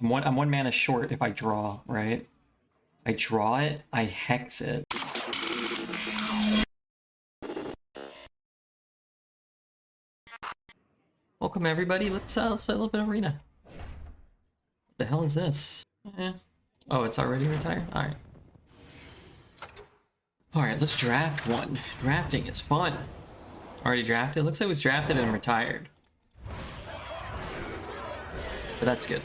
I'm one mana short if I draw, right? I draw it, I hex it. Welcome everybody. Let's play a little bit of arena. What the hell is this? Oh, it's already retired? Alright. Alright, let's draft one. Drafting is fun. Already drafted? Looks like it was drafted and retired. But that's good.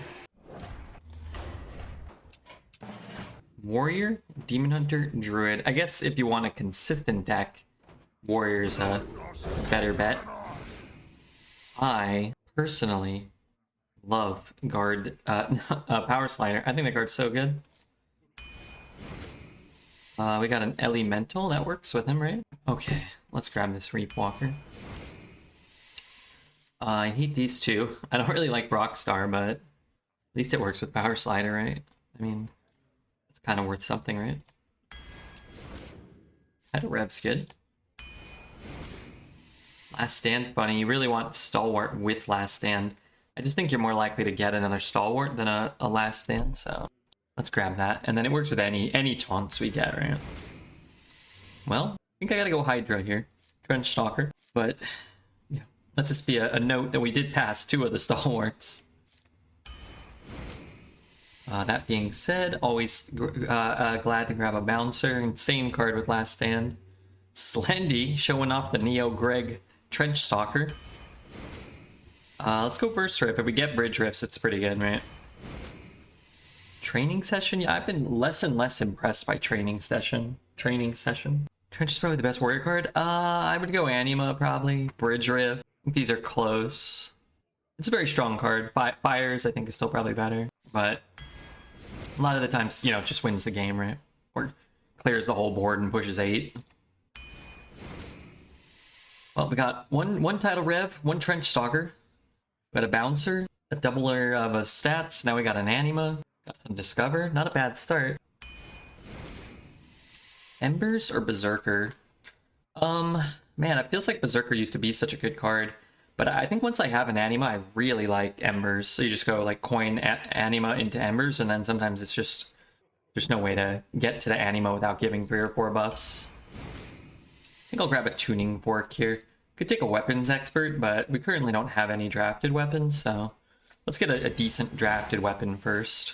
Warrior, Demon Hunter, Druid. I guess if you want a consistent deck, Warrior's a better bet. I personally love guard Power Slider. I think that card's so good. We got an Elemental that works with him, right? Okay, let's grab this Reap Walker. I hate these two. I don't really like Rockstar, but at least it works with Power Slider, right? I mean, it's kind of worth something, right? Had a Rev's good. Last Stand, funny. You really want Stalwart with Last Stand. I just think you're more likely to get another Stalwart than a Last Stand, so let's grab that. And then it works with any taunts we get, right? Well, I think I gotta go Hydra here. Trench Stalker. But, yeah. Let's just be a note that we did pass 2 of the Stalwarts. That being said, always glad to grab a Bouncer. Insane card with Last Stand. Slendy, showing off the Neo Greg Trench Stalker. Let's go Burst Rift. If we get Bridge Rifts, it's pretty good, right? Training Session? Yeah, I've been less and less impressed by Training Session. Trench is probably the best warrior card. I would go Anima, probably. Bridge Rift. I think these are close. It's a very strong card. Fires, I think, is still probably better. But a lot of the times, you know, it just wins the game, right? Or clears the whole board and pushes 8. Well, we got one Tidal Rev, one Trench Stalker. We got a Bouncer, a doubler of a stats. Now we got an Anima. Got some Discover. Not a bad start. Embers or Berserker? Man, it feels like Berserker used to be such a good card. But I think once I have an Anima, I really like Embers. So you just go like coin Anima into Embers, and then sometimes it's just there's no way to get to the Anima without giving 3 or 4 buffs. I think I'll grab a Tuning Fork here. Could take a Weapons Expert, but we currently don't have any drafted weapons, so let's get a decent drafted weapon first.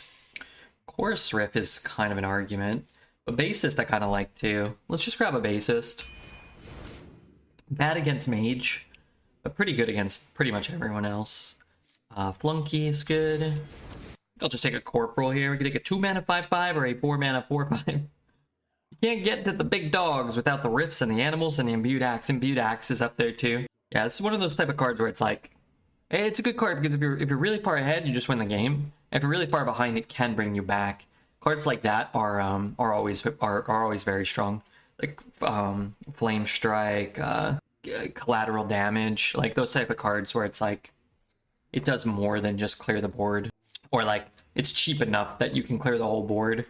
Chorus Riff is kind of an argument, but Bassist I kind of like too. Let's just grab a Bassist. Bad against Mage, but pretty good against pretty much everyone else. Flunky is good. I'll just take a Corporal here. We can take a 2-mana 5/5 or a 4-mana 4/5. You can't get to the big dogs without the Rifts and the Animals and the Imbued Axe. Imbued Axe is up there too. Yeah, this is one of those type of cards where it's like, hey, it's a good card because if you're really far ahead, you just win the game. If you're really far behind, it can bring you back. Cards like that are always very strong. Like Flame Strike, Collateral Damage, like those type of cards where it's like it does more than just clear the board, or like it's cheap enough that you can clear the whole board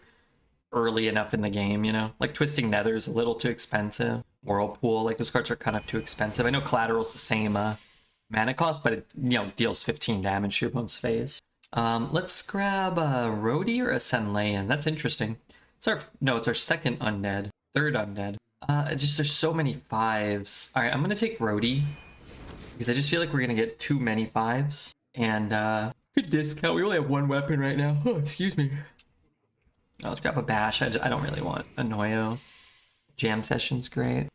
early enough in the game, you know? Like Twisting Nether is a little too expensive. Whirlpool, like those cards are kind of too expensive. I know Collateral's the same mana cost, but it, you know, deals 15 damage to your opponent's face. Let's grab a Rhodey or a Senlayan. That's interesting. It's our second undead. Third undead. It's just there's so many 5s. Alright, I'm gonna take Rhodey because I just feel like we're gonna get too many 5s. And good discount. We only have 1 weapon right now. Oh, excuse me. Let's grab a Bash. I don't really want a Noyo. Jam Session's great.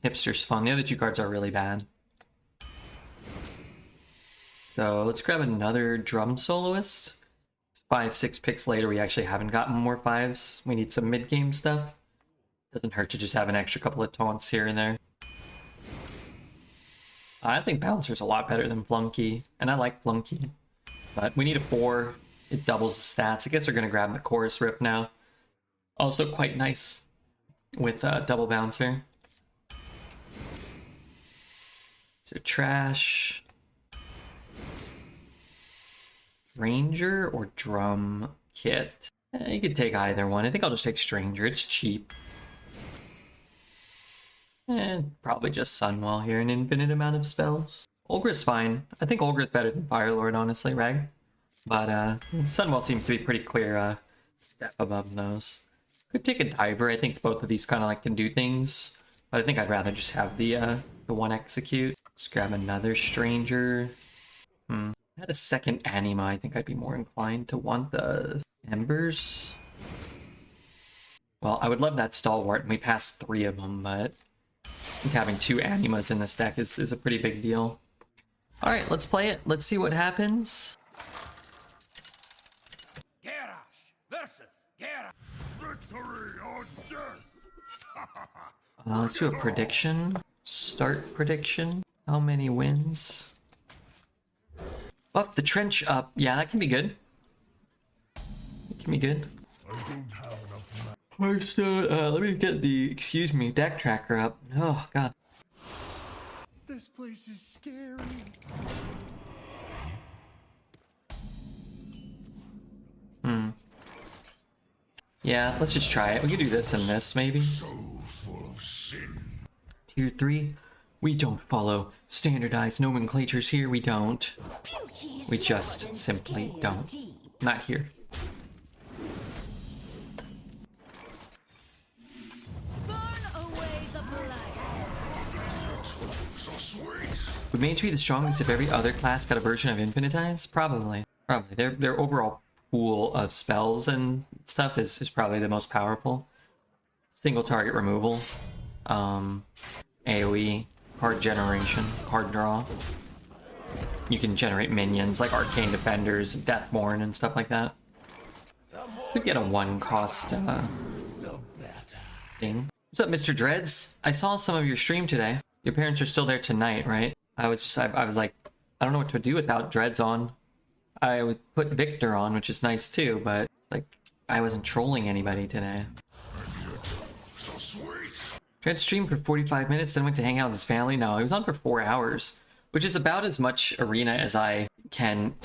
Hipster's fun. The other 2 cards are really bad. So let's grab another Drum Soloist. 5-6 picks later, we actually haven't gotten more 5s. We need some mid-game stuff. Doesn't hurt to just have an extra couple of taunts here and there. I think Bouncer's a lot better than Flunky, and I like Flunky. But we need a 4. It doubles the stats. I guess we're going to grab the Chorus Rift now. Also quite nice with double Bouncer. So Trash. Stranger or Drum Kit? You could take either one. I think I'll just take Stranger. It's cheap. And probably just Sunwell here, an infinite amount of spells. Olgra's fine. I think Olgra's better than Firelord, honestly, Rag. But Sunwell seems to be pretty clear step above those. Could take a diver. I think both of these kind of like can do things, but I think I'd rather just have the one execute. Let's grab another stranger. Had a second anima, I think I'd be more inclined to want the embers. Well, I would love that stalwart, and we passed 3 of them, but I think having 2 animas in this deck is a pretty big deal. Alright, let's play it. Let's see what happens. Victory or death! Let's do a prediction. Start prediction. How many wins? Buff the trench up. Yeah, that can be good. It can be good. I don't have enough Hearthstone, let me get the, excuse me, deck tracker up. Oh, God. This place is scary. Yeah, let's just try it. We could do this and this, maybe. So full of sin. Tier 3. We don't follow standardized nomenclatures here. We don't. We just simply don't. Not here. Would mage be the strongest if every other class got a version of Infinitize? Probably. Probably. Their overall pool of spells and stuff is probably the most powerful. Single target removal. AoE. Card generation. Card draw. You can generate minions like Arcane Defenders, Deathborn, and stuff like that. Could get a 1-cost thing. What's up, Mr. Dreads? I saw some of your stream today. Your parents are still there tonight, right? I was like, I don't know what to do without Dreads on. I would put Victor on, which is nice too, but like, I wasn't trolling anybody today. Dread streamed for 45 minutes, then went to hang out with his family. No, he was on for 4 hours, which is about as much arena as I can,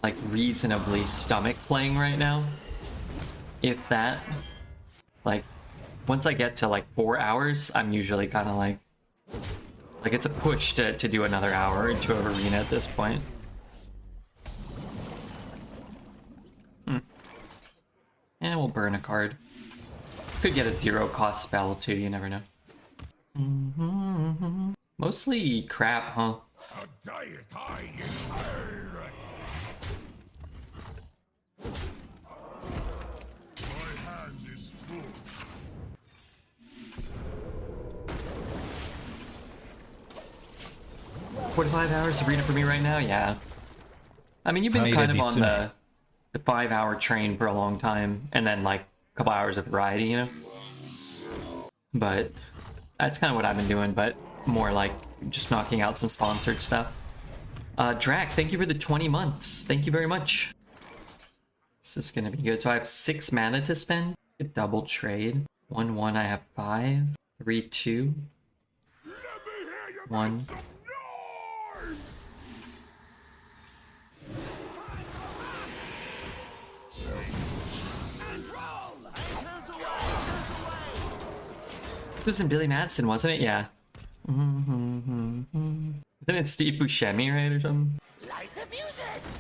like, reasonably stomach playing right now. If that. Like, once I get to like 4 hours, I'm usually kind of like it's a push to do another hour into an arena at this point. And we'll burn a card. Could get a 0-cost spell too, you never know. Mostly crap, huh? A diet I inspired. My hand is full. 45 hours of arena for me right now? Yeah. I mean, you've been kind of on the 5-hour train for a long time, and then like a couple hours of variety, you know? But that's kind of what I've been doing, but more like just knocking out some sponsored stuff. Drac, thank you for the 20 months. Thank you very much. This is gonna be good. So I have 6 mana to spend. A double trade. 1-1, I have 5. 3-2. 1. This was in Billy Madison, wasn't it? Yeah. Isn't it Steve Buscemi, right, or something? Light the fuses!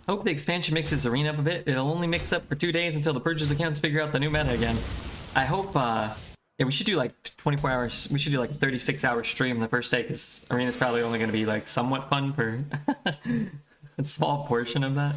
Hope the expansion mixes arena up a bit. It'll only mix up for 2 days until the purchase accounts figure out the new meta again. I hope, yeah, we should do like 24 hours. We should do like a 36-hour stream the first day, because arena's probably only going to be like somewhat fun for a small portion of that.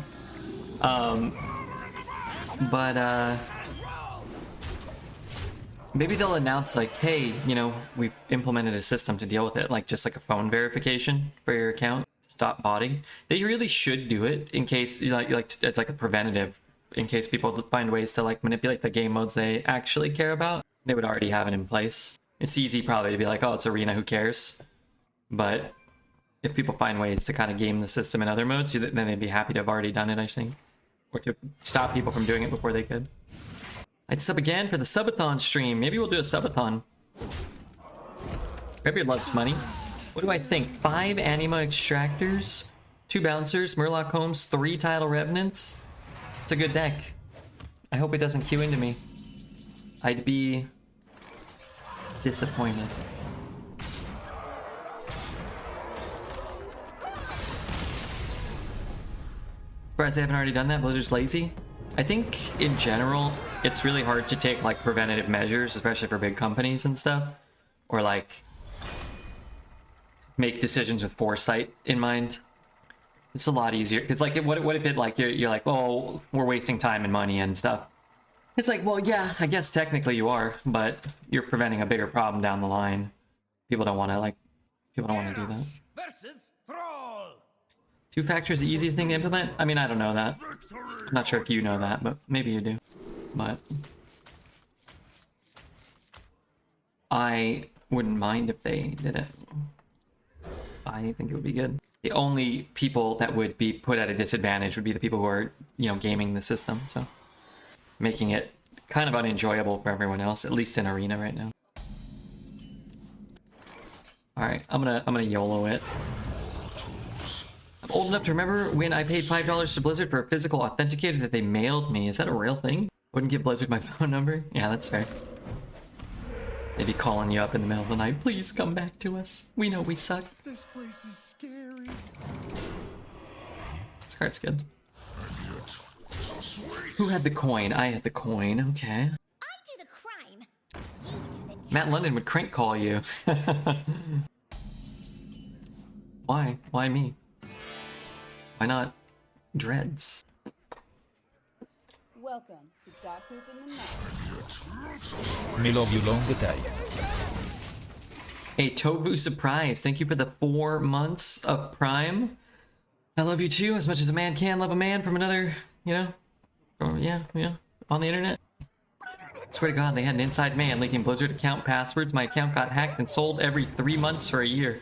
Maybe they'll announce like, hey, you know, we've implemented a system to deal with it, like just like a phone verification for your account. Stop botting. They really should do it in case, you know, like it's like a preventative, in case people find ways to like manipulate the game modes they actually care about. They would already have it in place. It's easy probably to be like, oh, it's arena, who cares? But if people find ways to kind of game the system in other modes, then they'd be happy to have already done it, I think. Or to stop people from doing it before they could. I'd sub again for the subathon stream. Maybe we'll do a subathon. Redbeard loves money. What do I think? 5 anima extractors, 2 bouncers, Murloc Homes, 3 title revenants. It's a good deck. I hope it doesn't queue into me. I'd be disappointed. Surprised they haven't already done that. Blizzard's lazy. I think in general, it's really hard to take like preventative measures, especially for big companies and stuff, or like make decisions with foresight in mind. It's a lot easier because like what if it like you're like, oh, we're wasting time and money and stuff. It's like, well, yeah, I guess technically you are, but you're preventing a bigger problem down the line. People don't want to do that. Versus Thrall. Two-factor is the easiest thing to implement? I mean, I don't know that. I'm not sure if you know that, but maybe you do. But I wouldn't mind if they did it. I think it would be good. The only people that would be put at a disadvantage would be the people who are, you know, gaming the system. So making it kind of unenjoyable for everyone else, at least in Arena right now. All right, I'm gonna YOLO it. I'm old enough to remember when I paid $5 to Blizzard for a physical authenticator that they mailed me. Is that a real thing? Wouldn't give Blizzard my phone number? Yeah, that's fair. They'd be calling you up in the middle of the night. Please come back to us. We know we suck. This place is scary. This card's good. Who had the coin? I had the coin. Okay. I do the crime. You do the Matt London would crank call you. Why? Why me? Why not Dreads? Welcome to Doctors in the Night. Me love you long day. Hey, Tobu Surprise. Thank you for the 4 months of Prime. I love you too, as much as a man can love a man from another, you know, yeah, on the internet. Swear to God, they had an inside man leaking Blizzard account passwords. My account got hacked and sold every 3 months for a year.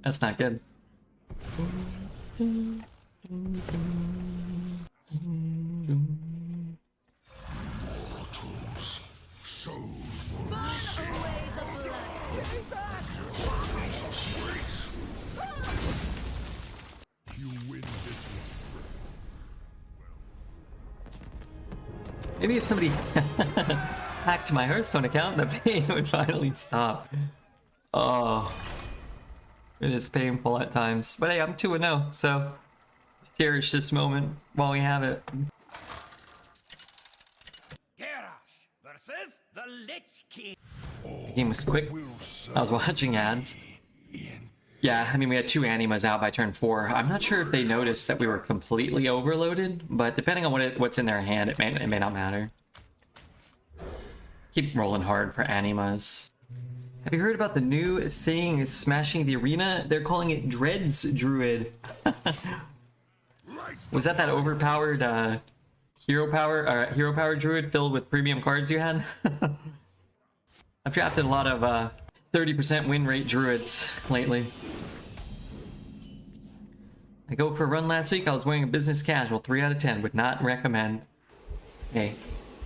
That's not good. Maybe if somebody hacked my Hearthstone account, the pain would finally stop. Oh, it is painful at times. But hey, I'm 2-0, so cherish this moment while we have it. Garrosh versus the Lich King. The game was quick. I was watching ads. Yeah, I mean, we had 2 animas out by turn 4. I'm not sure if they noticed that we were completely overloaded, but depending on what's in their hand, it may not matter. Keep rolling hard for animas. Have you heard about the new thing smashing the arena? They're calling it Dreads Druid. Was that overpowered hero power druid filled with premium cards you had? I've drafted a lot of 30% win rate druids lately. I go for a run last week. I was wearing a business casual. 3 out of 10. Would not recommend. Hey,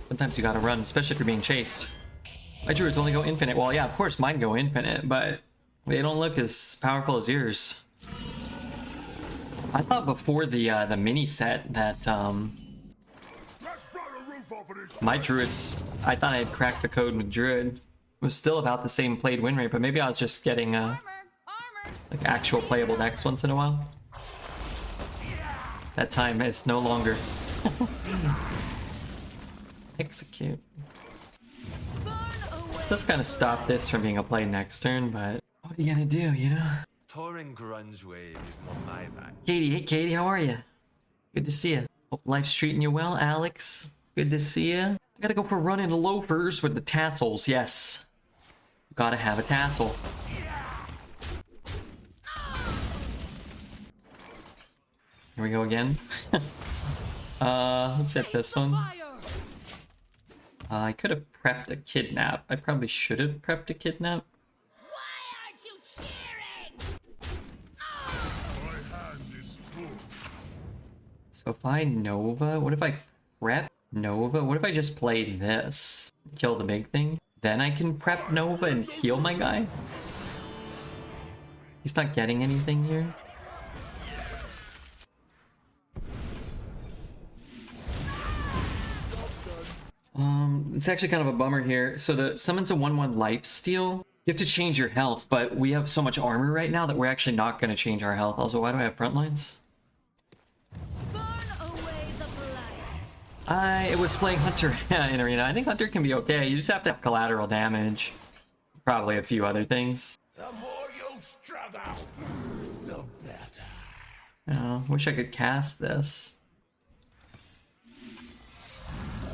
sometimes you gotta run, especially if you're being chased. My druids only go infinite. Well, yeah, of course mine go infinite, but they don't look as powerful as yours. I thought before the mini set that my druids, I thought I had cracked the code with druid. It was still about the same played win rate, but maybe I was just getting like actual playable decks once in a while. That time is no longer. Execute. This does kind of stop this from being a play next turn, but what are you gonna do, you know? Touring grunge wave is not my vibe. Katie, hey Katie, how are you? Good to see you. Hope life's treating you well, Alex. Good to see you. I gotta go for a run into loafers with the tassels, yes. Gotta have a tassel. Here we go again. Let's hit this one. I could have prepped a kidnap. I probably should have prepped a kidnap. Why aren't you cheering? My hand is full. So if I Nova, what if I prep Nova? What if I just play this? Kill the big thing? Then I can prep Nova and heal my guy? He's not getting anything here. It's actually kind of a bummer here. So the summons a 1/1 life steal. You have to change your health, but we have so much armor right now that we're actually not going to change our health. Also, why do I have front lines? I was playing Hunter in Arena. I think Hunter can be okay. You just have to have collateral damage. Probably a few other things. The more you struggle, the better. Oh, wish I could cast this.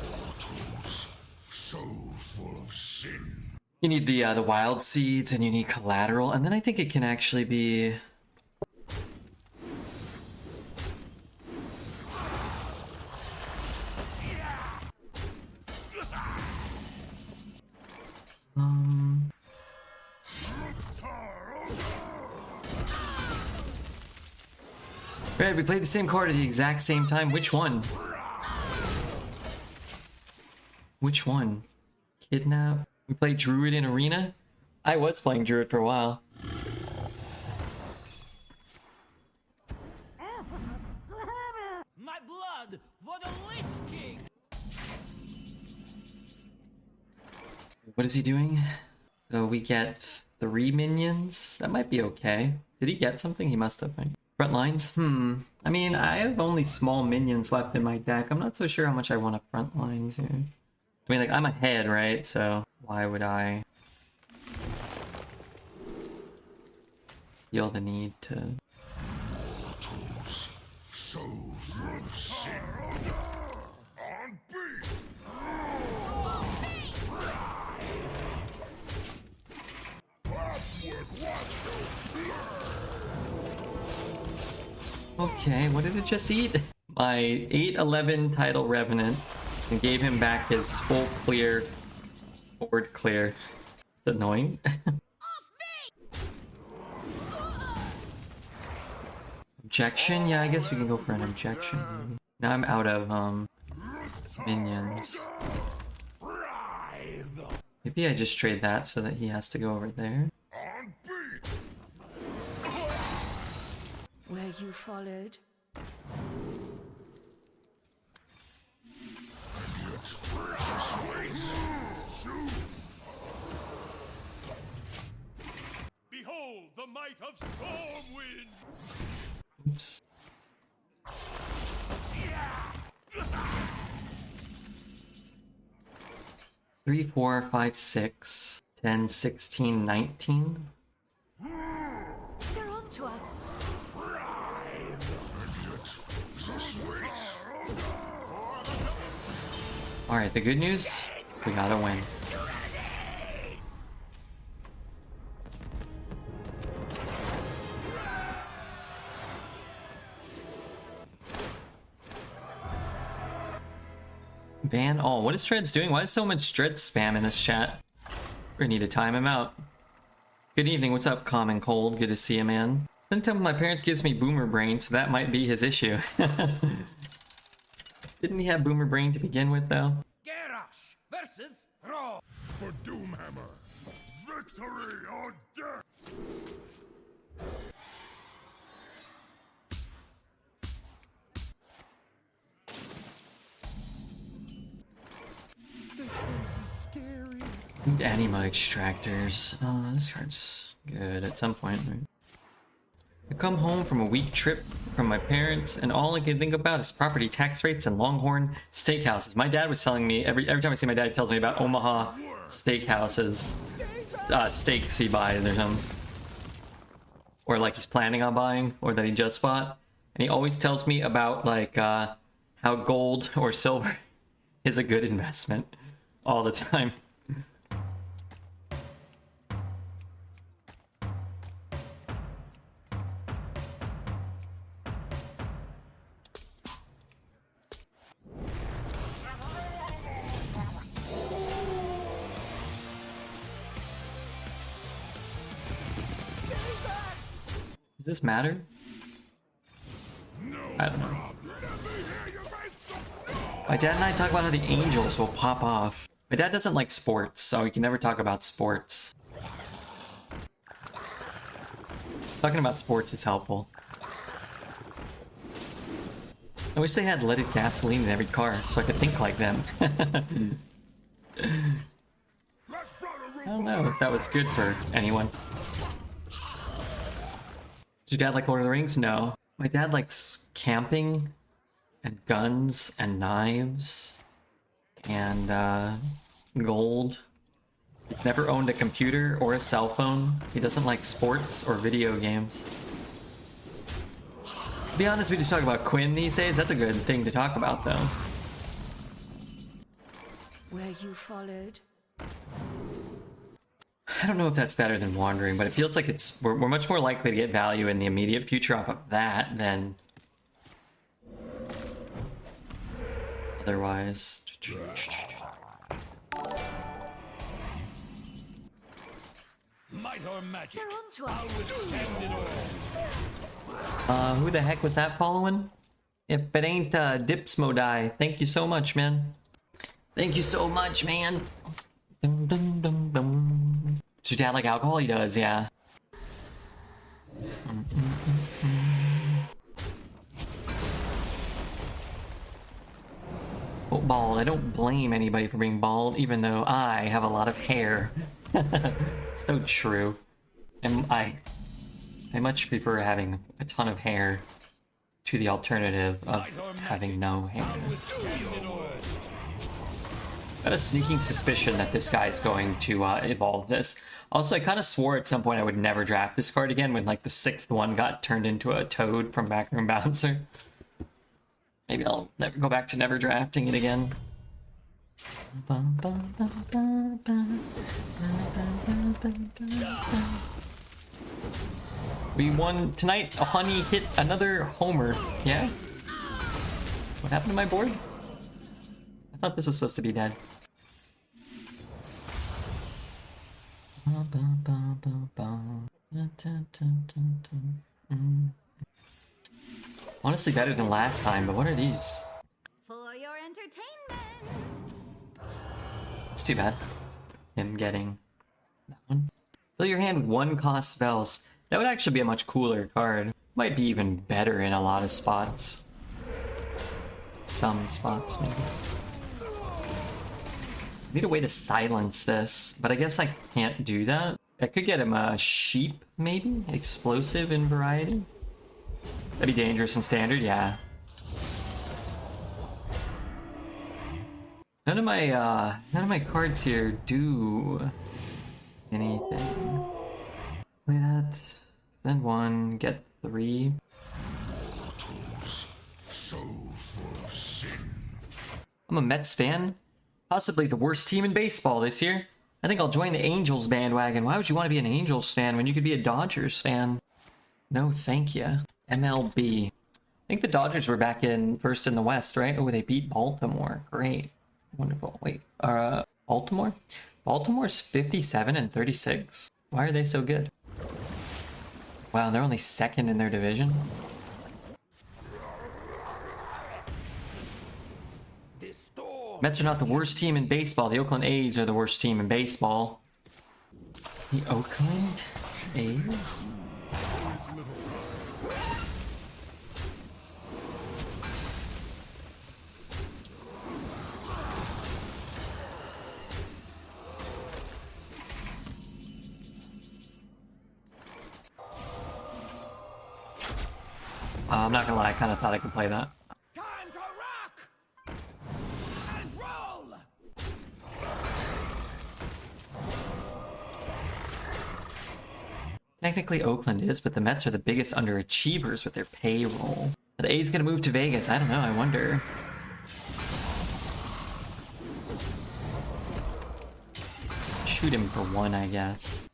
Mortals, so full of sin. You need the wild seeds and you need collateral, and then I think it can actually be. Right, we played the same card at the exact same time. Which one? Which one? Kidnap? We played Druid in Arena? I was playing Druid for a while. My blood for the Lich King! What is he doing? So we get 3 minions. That might be okay. Did he get something? He must have. Right? Front lines? I mean, I have only small minions left in my deck. I'm not so sure how much I want to front lines here. I mean, like, I'm ahead, right? So why would I feel the need to... Mortals, so full of sin. On beat. Upward, watch your Okay, what did it just eat? My 8/11 title Revenant, and gave him back his full clear, board clear. It's annoying. Objection? Yeah, I guess we can go for an objection. Now I'm out of minions. Maybe I just trade that so that he has to go over there. on beat. Where you followed. Behold the might of Stormwind. Oops. Three, 4, 5, 6, 10, 16, 19. They're on to us. Alright, the good news, we gotta win. Ban all. What is Shred's doing? Why is so much Shred spam in this chat? We need to time him out. Good evening, what's up, Common Cold? Good to see you, man. Spend time with my parents gives me boomer brain, so that might be his issue. Didn't he have boomer brain to begin with, though? Garrosh versus Thrall. For Doomhammer. Victory or death. This place is scary. Anima extractors. Oh, this card's good at some point, right? I come home from a week trip from my parents, and all I can think about is property tax rates and Longhorn steakhouses. My dad was telling me every time I see my dad, he tells me about Omaha steakhouses, steaks he buys or something, or like he's planning on buying, or that he just bought. And he always tells me about like how gold or silver is a good investment all the time. Does this matter? I don't know. My dad and I talk about how the Angels will pop off. My dad doesn't like sports, so we can never talk about sports. Talking about sports is helpful. I wish they had leaded gasoline in every car, so I could think like them. I don't know if that was good for anyone. Does your dad like Lord of the Rings? No. My dad likes camping and guns and knives and gold. He's never owned a computer or a cell phone. He doesn't like sports or video games. To be honest, we just talk about Quinn these days. That's a good thing to talk about, though. Were you followed? I don't know if that's better than wandering, but it feels like we're much more likely to get value in the immediate future off of that than otherwise. Might or magic. They're on to I'll us. withstand it all. Who the heck was that following? If it ain't Dipsmodai, thank you so much, man. Thank you so much, man. Dum, dum, dum, dum. Does your dad like alcohol? He does, yeah. Oh, bald. I don't blame anybody for being bald, even though I have a lot of hair. So true. And I much prefer having a ton of hair to the alternative of having no hair. I'll withstand it worst. I have a sneaking suspicion that this guy's going to evolve this. Also, I kind of swore at some point I would never draft this card again when like the 6th one got turned into a toad from Backroom Bouncer. Maybe I'll never go back to never drafting it again. We won tonight. Honey hit another homer. Yeah? What happened to my board? I thought this was supposed to be dead. Honestly, better than last time, but what are these? For your entertainment. It's too bad. Him getting that one. Fill your hand with 1-cost spells. That would actually be a much cooler card. Might be even better in a lot of spots. Some spots, maybe. I need a way to silence this, but I guess I can't do that. I could get him a sheep, maybe? Explosive in variety? That'd be dangerous in standard, yeah. None of my cards here do anything. Play that, then 1, get 3. So full of sin. I'm a Mets fan. Possibly the worst team in baseball this year. I think I'll join the Angels bandwagon. Why would you want to be an Angels fan when you could be a Dodgers fan? No, thank you. MLB. I think the Dodgers were back in first in the West, right? Oh, they beat Baltimore. Great. Wonderful. Wait, Baltimore? Baltimore's 57 and 36. Why are they so good? Wow, they're only second in their division. Mets are not the worst team in baseball. The Oakland A's are the worst team in baseball. The Oakland A's? I'm not gonna lie, I kind of thought I could play that. Time to rock and roll. Technically Oakland is, but the Mets are the biggest underachievers with their payroll. Are the A's gonna move to Vegas? I don't know, I wonder. Shoot him for 1, I guess.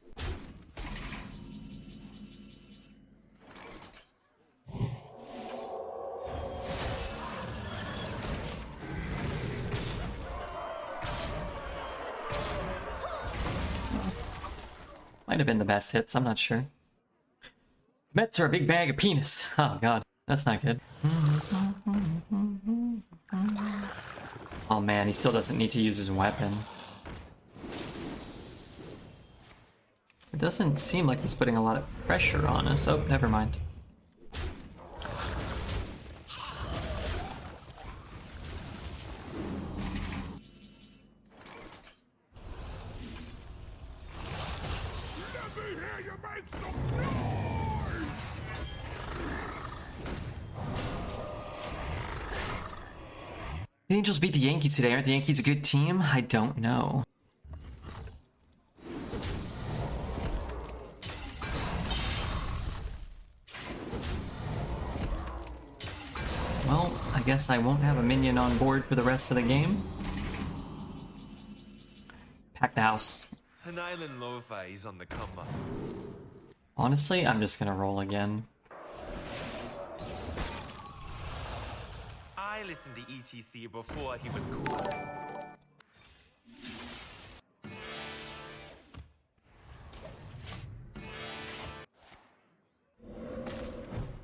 Might have been the best hits, I'm not sure. Mets are a big bag of penis. Oh god, that's not good. Oh man, he still doesn't need to use his weapon. It doesn't seem like he's putting a lot of pressure on us. Oh, never mind. Let me hear you make some noise! The Angels beat the Yankees today. Aren't the Yankees a good team? I don't know. Well, I guess I won't have a minion on board for the rest of the game. Pack the house. An island lo-fi is on the come up. Honestly, I'm just gonna roll again. I listened to ETC before he was cool.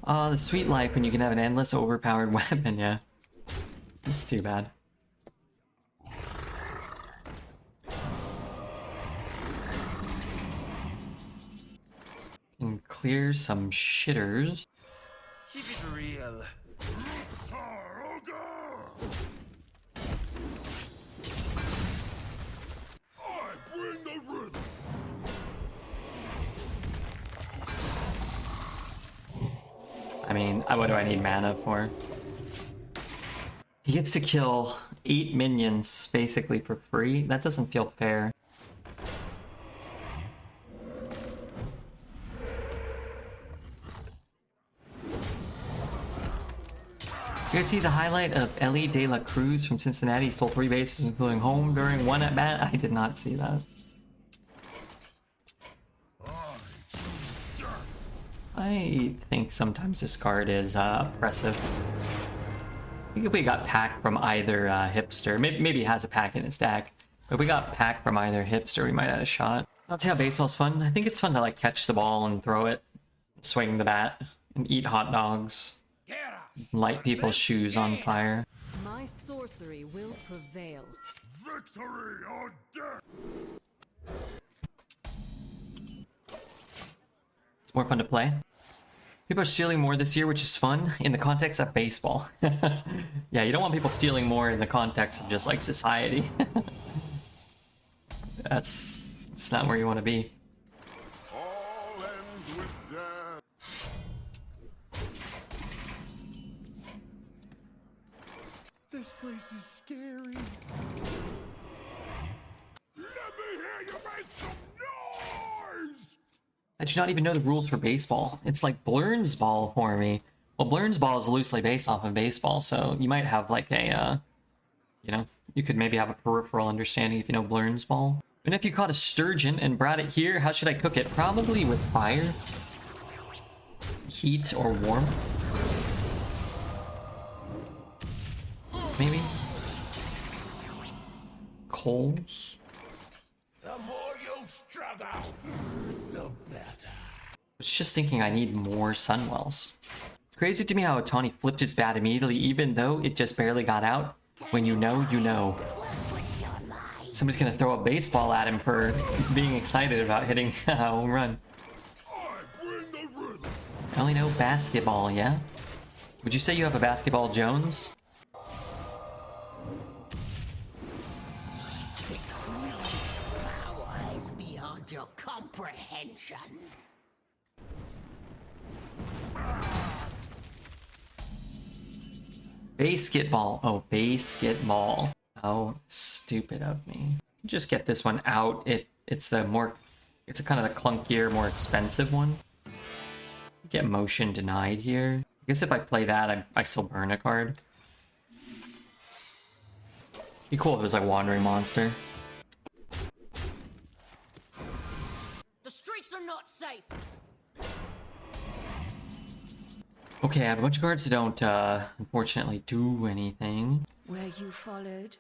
The sweet life when you can have an endless overpowered weapon, yeah. It's too bad. Can clear some shitters. Keep it real. I bring the rhythm. I mean, what do I need mana for? He gets to kill 8 minions basically for free? That doesn't feel fair. You guys see the highlight of Ellie De La Cruz from Cincinnati? He stole 3 bases, including home during 1 at bat? I did not see that. I think sometimes this card is oppressive. I think if we got pack from either hipster, maybe he has a pack in his deck, but if we got pack from either hipster, we might have a shot. I'll see how baseball's fun. I think it's fun to like catch the ball and throw it, swing the bat, and eat hot dogs, light people's shoes on fire. My sorcery will prevail. Victory or death. It's more fun to play. People are stealing more this year, which is fun in the context of baseball. Yeah, you don't want people stealing more in the context of just like society. That's not where you want to be. All ends with death. This place is scary. Let me hear you make some noise! I do not even know the rules for baseball. It's like Blurns Ball for me. Well, Blurns Ball is loosely based off of baseball, so you might have like a, you know, you could maybe have a peripheral understanding if you know Blurns Ball. And if you caught a sturgeon and brought it here, how should I cook it? Probably with fire, heat, or warm. Maybe coals. The more you struggle, the better. I was just thinking I need more Sunwells. It's crazy to me how Otani flipped his bat immediately, even though it just barely got out. When you know, you know. Somebody's gonna throw a baseball at him for being excited about hitting a home run. I bring the rhythm. I only know basketball, yeah? Would you say you have a basketball Jones? Power is beyond your comprehension. Basketball. Oh, basketball. How stupid of me. Just get this one out. It's the more, it's a kind of the clunkier, more expensive one. Get motion denied here. I guess if I play that, I still burn a card. Be cool if it was like Wandering Monster. The streets are not safe. Okay, I have a bunch of cards that don't, unfortunately, do anything. Where you followed?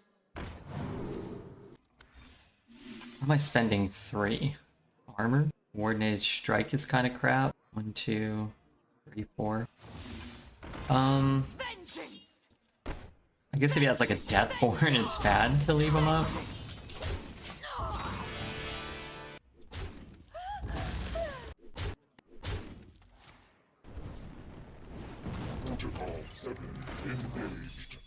What am I spending? 3. Armor? Coordinated strike is kind of crap. 1, 2, 3, 4. I guess if he has like a Deathborn, it's bad to leave him up. Protocol 7 engaged.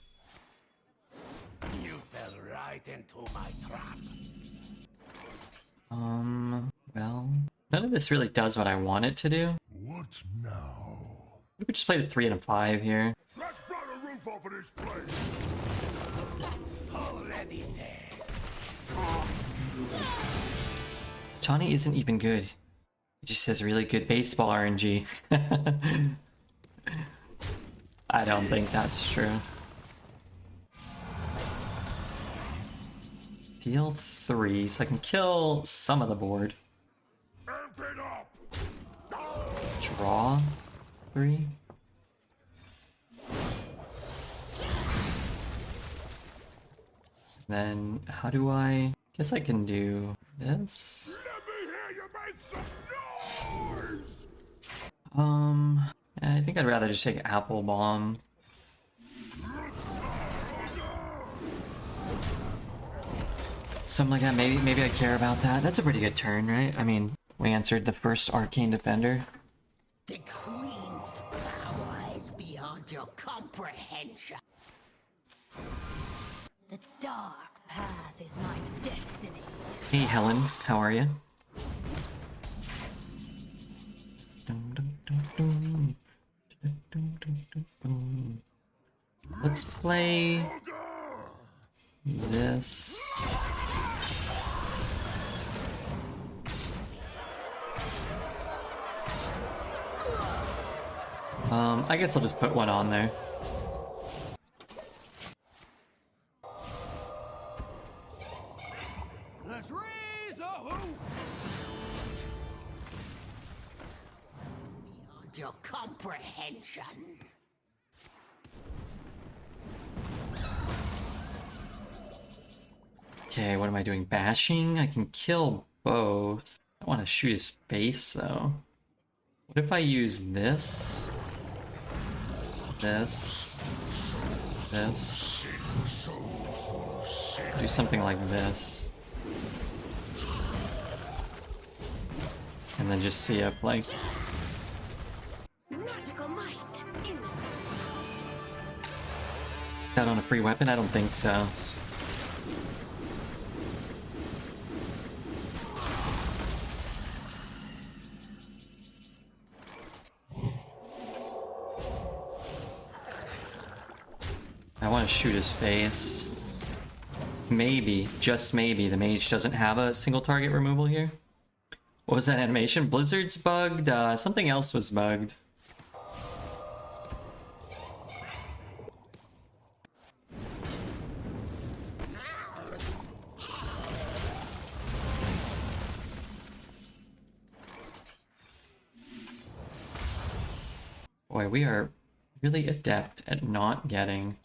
You fell right into my trap. Well, none of this really does what I want it to do. What now? We could just play the 3 and a 5 here. Let's blow the roof off of this place. Tawny isn't even good. He just has really good baseball RNG. I don't think that's true. Deal 3, so I can kill some of the board. Amp it up. Draw 3. Then how do I? Guess I can do this. Let me hear you make some noise. I think I'd rather just take Apple Bomb. Something like that. Maybe I care about that. That's a pretty good turn, right? I mean, we answered the first Arcane Defender. The Queen's power is beyond your comprehension. The dark path is my destiny. Hey Helen, how are you? Let's play this. I guess I'll just put one on there. Let's raise the hoof. Beyond your comprehension. Okay, what am I doing? Bashing? I can kill both. I want to shoot his face though. What if I use this? This. This. Do something like this. And then just see if like... Magical might. That on a free weapon? I don't think so. I want to shoot his face. Maybe, just maybe, the mage doesn't have a single target removal here. What was that animation? Blizzard's bugged? Something else was bugged. Boy, we are really adept at not getting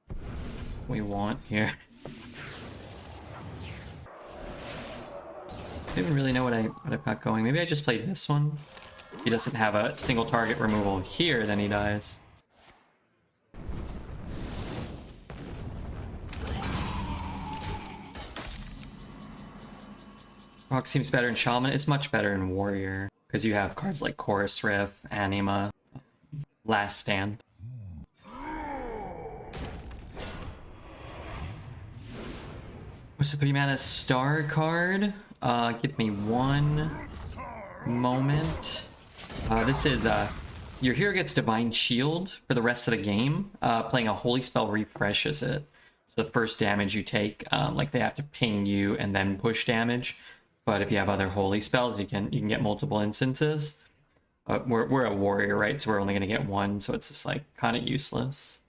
what we want here. I don't even really know what I've got going. Maybe I just played this one. If he doesn't have a single target removal here, then he dies. Rock seems better in Shaman. It's much better in Warrior. Because you have cards like Chorus Riff, Anima, Last Stand. What's the 3-mana star card? Give me one moment. This is, your hero gets Divine Shield for the rest of the game. Playing a Holy Spell refreshes it. So the first damage you take, like they have to ping you and then push damage. But if you have other Holy Spells, you can get multiple instances. We're a warrior, right? So we're only gonna get one, so it's just like kind of useless.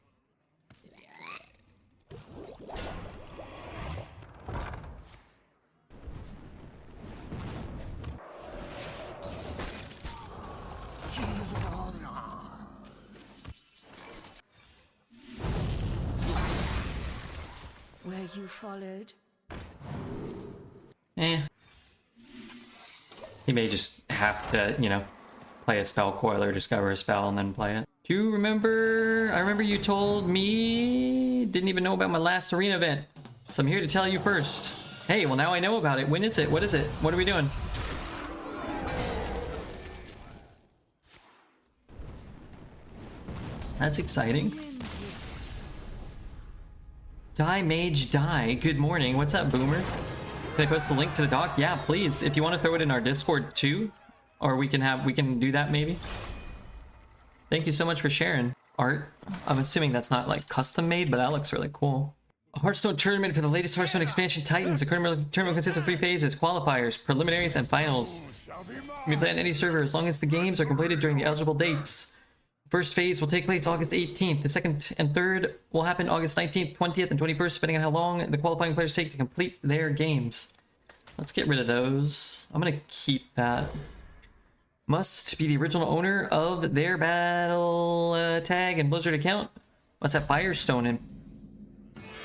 Where you followed. Eh. He may just have to, you know, play a spell coil or discover a spell and then play it. Do you remember? I remember you told me didn't even know about my last arena event. So I'm here to tell you first. Hey, well now I know about it. When is it? What is it? What are we doing? That's exciting. Die Mage Die. Good morning. What's up, Boomer? Can I post a link to the doc? Yeah, please. If you want to throw it in our Discord too, or we can do that maybe. Thank you so much for sharing. Art. I'm assuming that's not like custom made, but that looks really cool. A Hearthstone tournament for the latest Hearthstone expansion Titans. The tournament consists of 3 phases: qualifiers, preliminaries, and finals. You may play on any server as long as the games are completed during the eligible dates. The first phase will take place August 18th. The second and third will happen August 19th, 20th, and 21st, depending on how long the qualifying players take to complete their games. Let's get rid of those. I'm gonna keep that. Must be the original owner of their battle tag and Blizzard account. Must have Firestone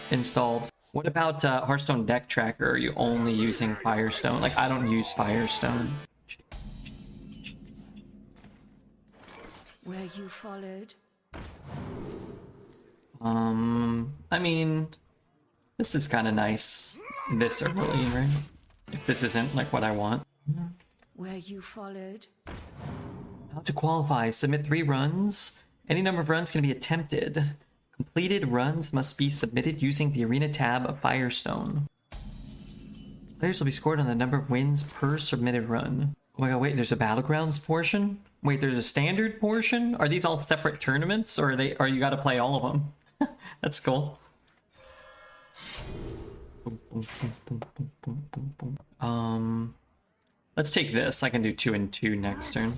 installed. What about Hearthstone deck tracker? Are you only using Firestone? Like, I don't use Firestone. Where you followed? I mean, this is kind of nice this early, right? If this isn't like what I want. Where you followed? How to qualify. Submit 3 runs. Any number of runs can be attempted. Completed runs must be submitted using the Arena tab of Firestone. Players will be scored on the number of wins per submitted run. Oh my god, wait, there's a Battlegrounds portion? Wait, there's a standard portion? Are these all separate tournaments, or are you gotta play all of them? That's cool. Let's take this. I can do 2 and 2 next turn.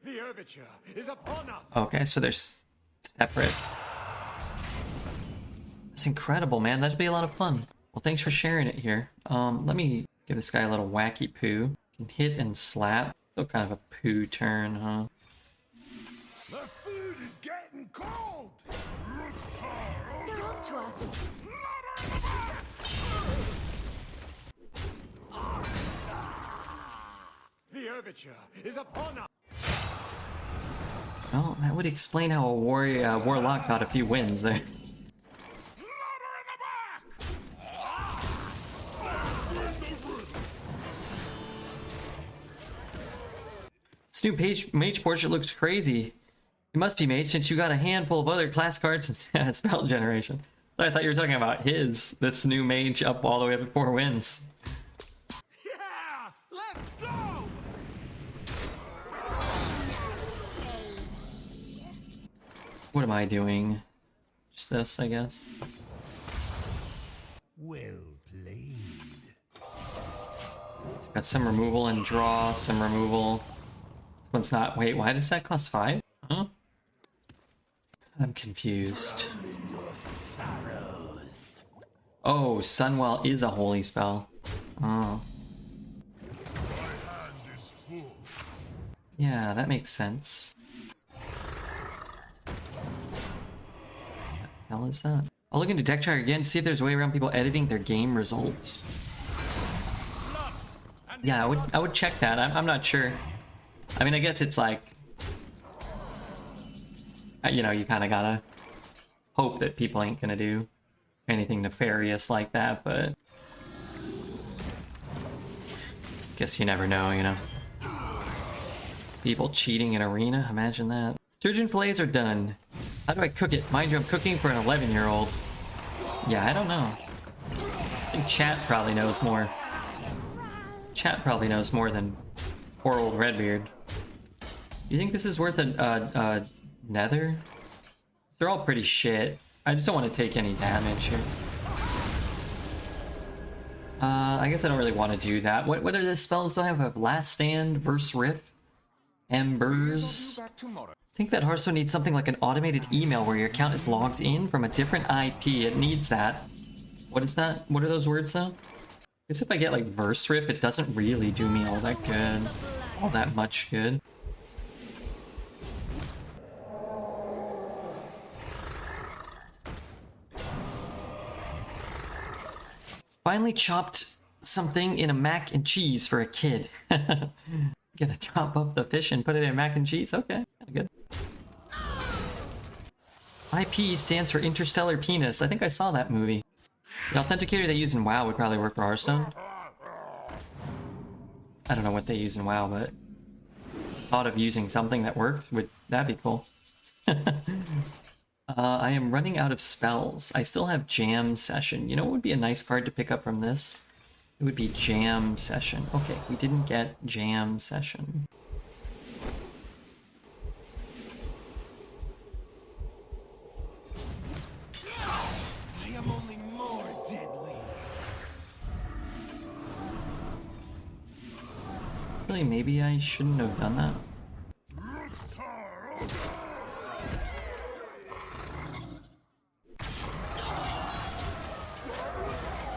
The overture is upon us. Okay, so they're separate. That's incredible, man. That'd be a lot of fun. Well, thanks for sharing it here. Let me give this guy a little wacky poo. Can hit and slap. Still kind of a poo turn, huh? The food is getting cold. They're up to us. The overture is upon us. Well, that would explain how a warlock got a few wins there. This new mage portrait looks crazy. It must be mage since you got a handful of other class cards and spell generation. So I thought you were talking about this new mage up all the way up to 4 wins. Yeah, let's go. What am I doing? Just this, I guess. Well played. Got some removal and draw, some removal. This one's not. Wait, why does that cost 5? Huh? I'm confused. Oh, Sunwell is a holy spell. Oh. Yeah, that makes sense. What the hell is that? I'll look into deck tracker again, see if there's a way around people editing their game results. Yeah, I would check that. I'm not sure. I mean, I guess it's like, you know, you kind of gotta hope that people ain't gonna do anything nefarious like that, but guess you never know, you know. People cheating in Arena, imagine that. Sturgeon fillets are done. How do I cook it? Mind you, I'm cooking for an 11-year-old. Yeah, I don't know. I think chat probably knows more. Chat probably knows more than poor old Redbeard. You think this is worth a nether? They're all pretty shit. I just don't want to take any damage here. I guess I don't really want to do that. What are the spells do I have? Last Stand, Verse Rip, Embers. I think that Hearthstone needs something like an automated email where your account is logged in from a different IP. It needs that. What is that? What are those words though? I guess if I get like Verse Rip, it doesn't really do me all that good. All that much good. Finally chopped something in a mac and cheese for a kid. Gonna chop up the fish and put it in mac and cheese? Okay, good. IP stands for Interstellar Penis. I think I saw that movie. The authenticator they use in WoW would probably work for Hearthstone. I don't know what they use in WoW, but thought of using something that worked, that'd be cool. I am running out of spells. I still have Jam Session. You know what would be a nice card to pick up from this? It would be Jam Session. Okay, we didn't get Jam Session. Actually, maybe I shouldn't have done that.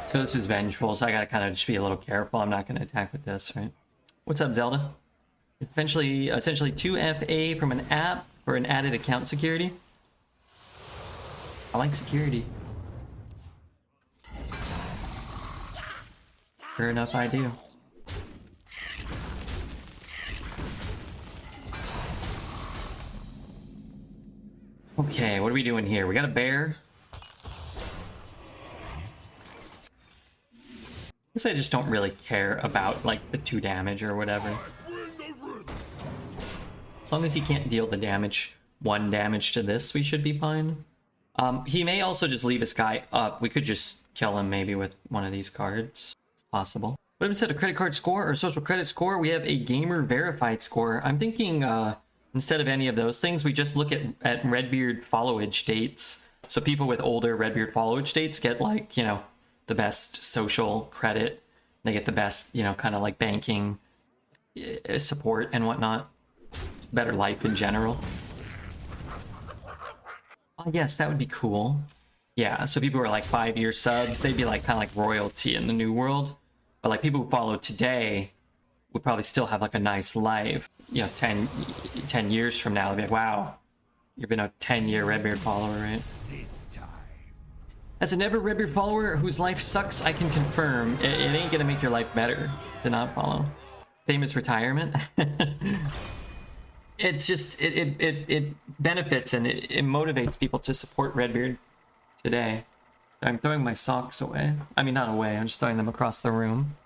So this is vengeful, so I gotta kind of just be a little careful. I'm not gonna attack with this, right? What's up, Zelda? It's essentially 2 FA from an app for an added account security. I like security. Sure enough, I do. Okay, what are we doing here? We got a bear. I guess I just don't really care about like the 2 damage or whatever. As long as he can't deal the damage, 1 damage to this, we should be fine. He may also just leave his guy up. We could just kill him maybe with one of these cards. It's possible. What if instead of credit card score or social credit score, we have a gamer verified score? I'm thinking instead of any of those things, we just look at Redbeard followage dates. So people with older Redbeard followage dates get like, you know, the best social credit. They get the best, you know, kind of like banking support and whatnot. Just better life in general. Oh, yes, that would be cool. Yeah, so people who are like 5-year subs, they'd be like kind of like royalty in the new world. But like people who follow today would probably still have like a nice life. You know, 10 years from now, they'd be like, wow, you've been a 10-year Redbeard follower, right? As a never Redbeard follower whose life sucks, I can confirm it ain't gonna make your life better to not follow. Same as retirement. It's just it benefits and it motivates people to support Redbeard today. So I'm throwing my socks away. I mean, not away. I'm just throwing them across the room.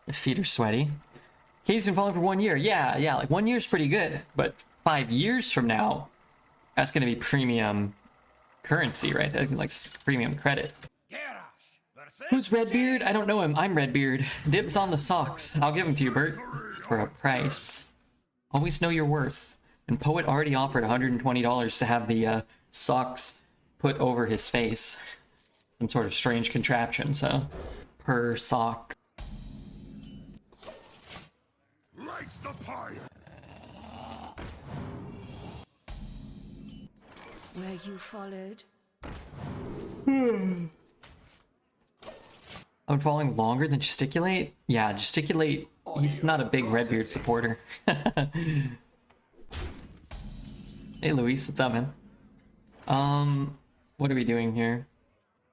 My feet are sweaty. Katie's been following for 1 year. Yeah. Like 1 year's pretty good, but 5 years from now, that's gonna be premium currency, right? That's like premium credit. Who's Redbeard? I don't know him. I'm Redbeard. Dibs on the socks. I'll give them to you, Bert, for a price. Always know your worth. And Poet already offered $120 to have the socks put over his face. Some sort of strange contraption, so per sock. Lights the fire. Were you followed? I'm following longer than Gesticulate? Yeah, Gesticulate, he's not a big Redbeard supporter. Hey Luis, what's up, man? What are we doing here?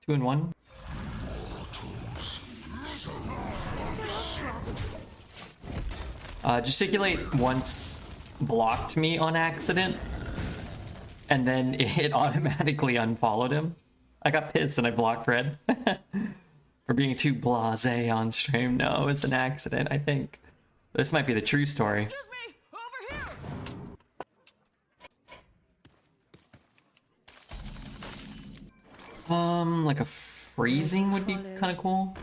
2 and 1? Gesticulate once blocked me on accident, and then it automatically unfollowed him. I got pissed and I blocked Red for being too blasé on stream. No, it's an accident, I think. This might be the true story. Excuse me, over here. Like a freezing would be kind of cool.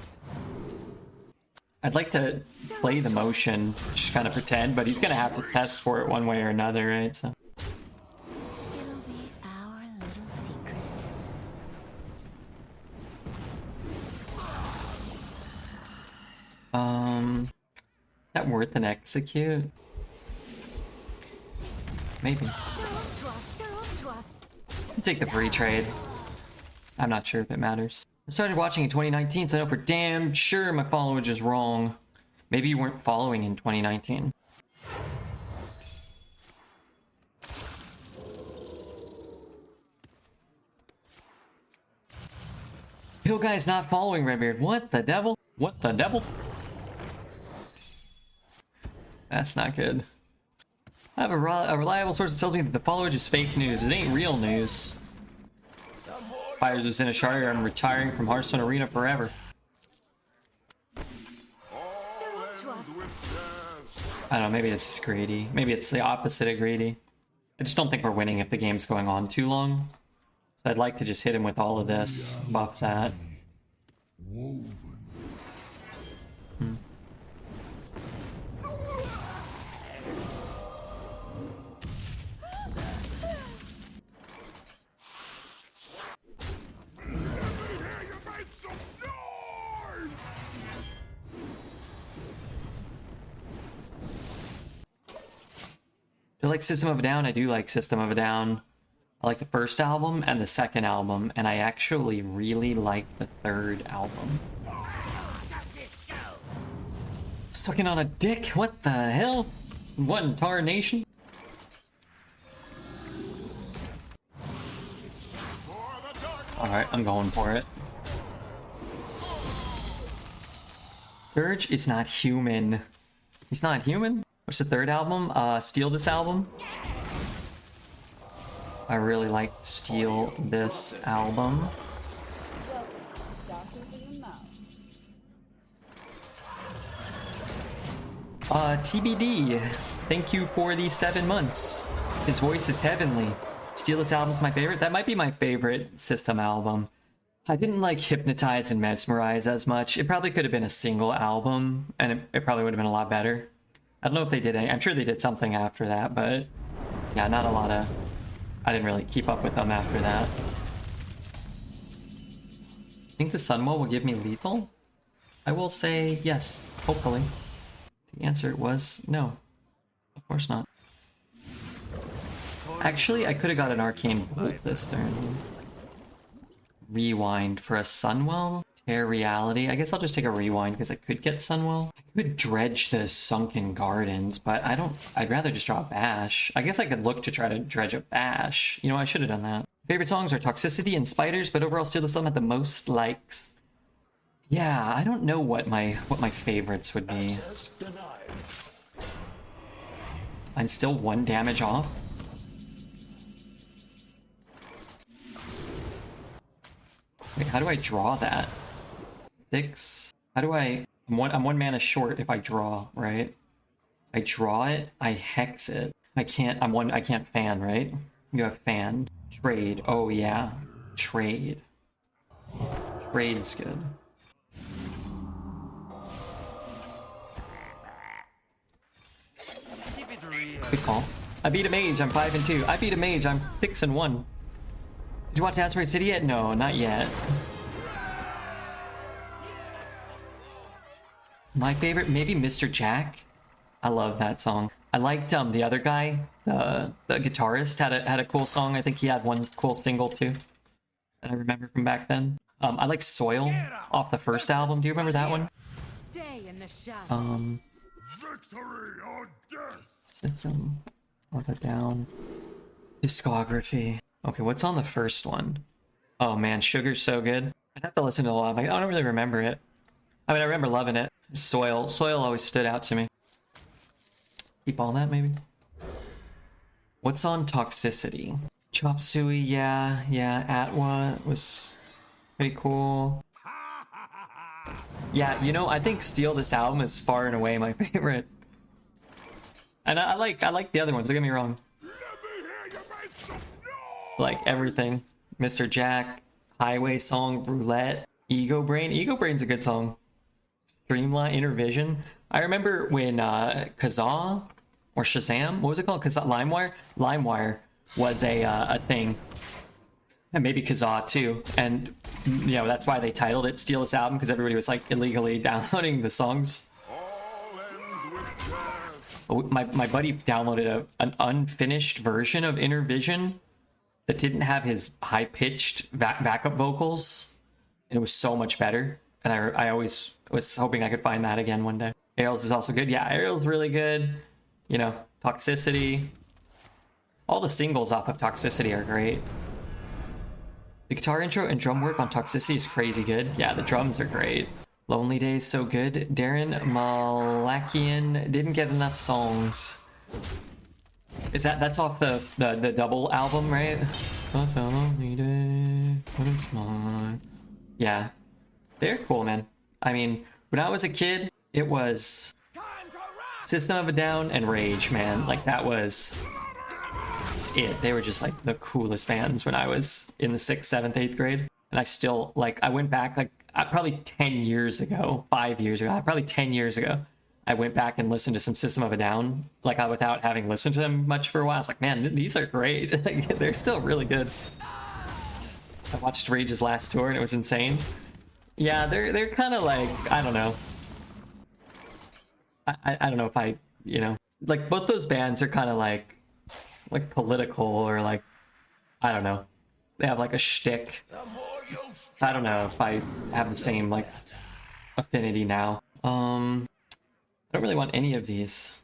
I'd like to play the motion, just kind of pretend, but he's gonna have to test for it one way or another, right? So. It'll be our little secret. Is that worth an execute? Maybe. I'll take the free trade. I'm not sure if it matters. I started watching in 2019, so I know for damn sure my followage is wrong. Maybe you weren't following in 2019. Hill guy's not following Redbeard. What the devil? What the devil? That's not good. I have a reliable source that tells me that the followage is fake news. It ain't real news. Fires was in a shard. I'm retiring from Hearthstone Arena forever. I don't know, maybe it's greedy. Maybe it's the opposite of greedy. I just don't think we're winning if the game's going on too long. So I'd like to just hit him with all of this, buff that. like System of a Down? I do like System of a Down. I like the first album and the second album, and I actually really like the third album. Sucking on a dick? What the hell? What in tarnation? Alright, I'm going for it. Surge is not human. He's not human? What's the third album? Steal This Album? I really like Steal This Album. Doctors in the mouth. TBD. Thank you for the 7 months. His voice is heavenly. Steal This Album's my favorite. That might be my favorite System album. I didn't like Hypnotize and Mesmerize as much. It probably could have been a single album, and it probably would have been a lot better. I don't know if they did any. I'm sure they did something after that, but yeah, not a lot of... I didn't really keep up with them after that. I think the Sunwell will give me lethal? I will say yes, hopefully. The answer was no. Of course not. Actually, I could have got an Arcane Bolt this turn. Rewind for a Sunwell? Tear Reality. I guess I'll just take a Rewind because I could get Sunwell. I could dredge the Sunken Gardens, but I don't... I'd rather just draw a Bash. I guess I could look to try to dredge a Bash. You know, I should have done that. Favorite songs are Toxicity and Spiders, but overall still the song at the most likes. Yeah, I don't know what my favorites would be. I'm still 1 damage off. Wait, how do I draw that? 6. How do I... I'm one mana short if I draw, right? I draw it, I hex it. I can't... I can't fan, right? You have fan. Trade. Oh yeah. Trade. Trade is good. Keep it real. Good call. I beat a mage, I'm 5 and 2. I beat a mage, I'm 6 and 1. Did you watch Asteroid City yet? No, not yet. My favorite, maybe Mr. Jack. I love that song. I liked the other guy, the guitarist had a cool song. I think he had one cool single too that I remember from back then. I like Soil off the first album. Do you remember that one? Stay in the shadows. Victory or death! System of a Down. Discography. Okay, what's on the first one? Oh man, Sugar's so good. I'd have to listen to a lot. I don't really remember it. I mean, I remember loving it. Soil always stood out to me. Keep all that, maybe? What's on Toxicity? Chop Suey, yeah. Atwa was pretty cool. Yeah, you know, I think Steal This Album is far and away my favorite. And I like the other ones, don't get me wrong. Like everything. Mr. Jack, Highway Song, Roulette, Ego Brain. Ego Brain's a good song. Streamline, Intervision. I remember when Kazaa or Shazam, what was it called? LimeWire? LimeWire was a thing. And maybe Kazaa too. And you know, that's why they titled it Steal This Album, because everybody was like illegally downloading the songs. My buddy downloaded an unfinished version of Intervision that didn't have his high-pitched backup vocals, and it was so much better. And I always was hoping I could find that again one day. Aerials is also good. Yeah, Aerial's really good. You know, Toxicity. All the singles off of Toxicity are great. The guitar intro and drum work on Toxicity is crazy good. Yeah, the drums are great. Lonely Days so good. Darren Malakian didn't get enough songs. Is that's off the double album, right? But a lonely day, but it's mine. Yeah. They're cool, man. I mean, when I was a kid, it was System of a Down and Rage, man. Like, that was it. They were just, like, the coolest bands when I was in the 6th, 7th, 8th grade. And I still, like, I went back, like, probably 10 years ago, 5 years ago, probably 10 years ago, I went back and listened to some System of a Down, like, without having listened to them much for a while. I was like, man, these are great. Like, they're still really good. I watched Rage's last tour, and it was insane. Yeah, they're kind of like, I don't know. I don't know if I, you know, like both those bands are kind of like like political or like, I don't know. They have like a shtick. I don't know if I have the same like affinity now. I don't really want any of these.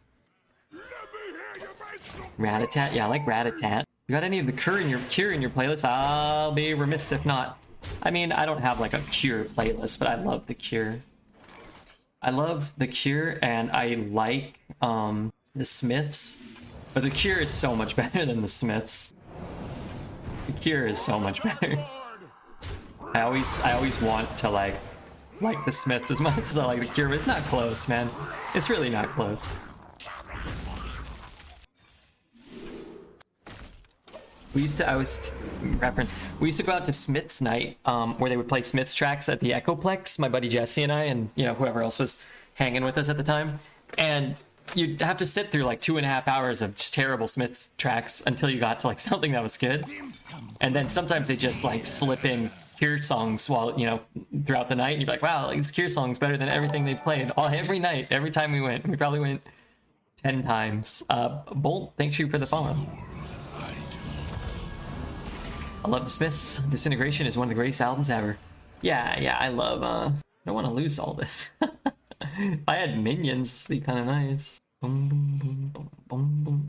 Ratatat, yeah, I like Ratatat. You got any of the cure in your playlist? I'll be remiss if not. I mean, I don't have like a Cure playlist, but I love the Cure. I love the Cure, and I like the Smiths, but the Cure is so much better than the Smiths. The Cure is so much better. I always want to like the Smiths as much as I like the Cure, but it's not close, man. It's really not close. We used to, we used to go out to Smith's night, where they would play Smith's tracks at the Echoplex, my buddy Jesse and I, and, you know, whoever else was hanging with us at the time. And you'd have to sit through like 2.5 hours of just terrible Smith's tracks until you got to like something that was good. And then sometimes they just like slip in Cure songs while, you know, throughout the night, and you'd be like, wow, like, this Cure song's better than everything they played every night, every time we went. We probably went 10 times. Bolt, thanks you for the follow. I love the Smiths. Disintegration is one of the greatest albums ever. Yeah, I love, I don't want to lose all this. If I had minions, this would be kind of nice. Boom, boom, boom, boom, boom, boom.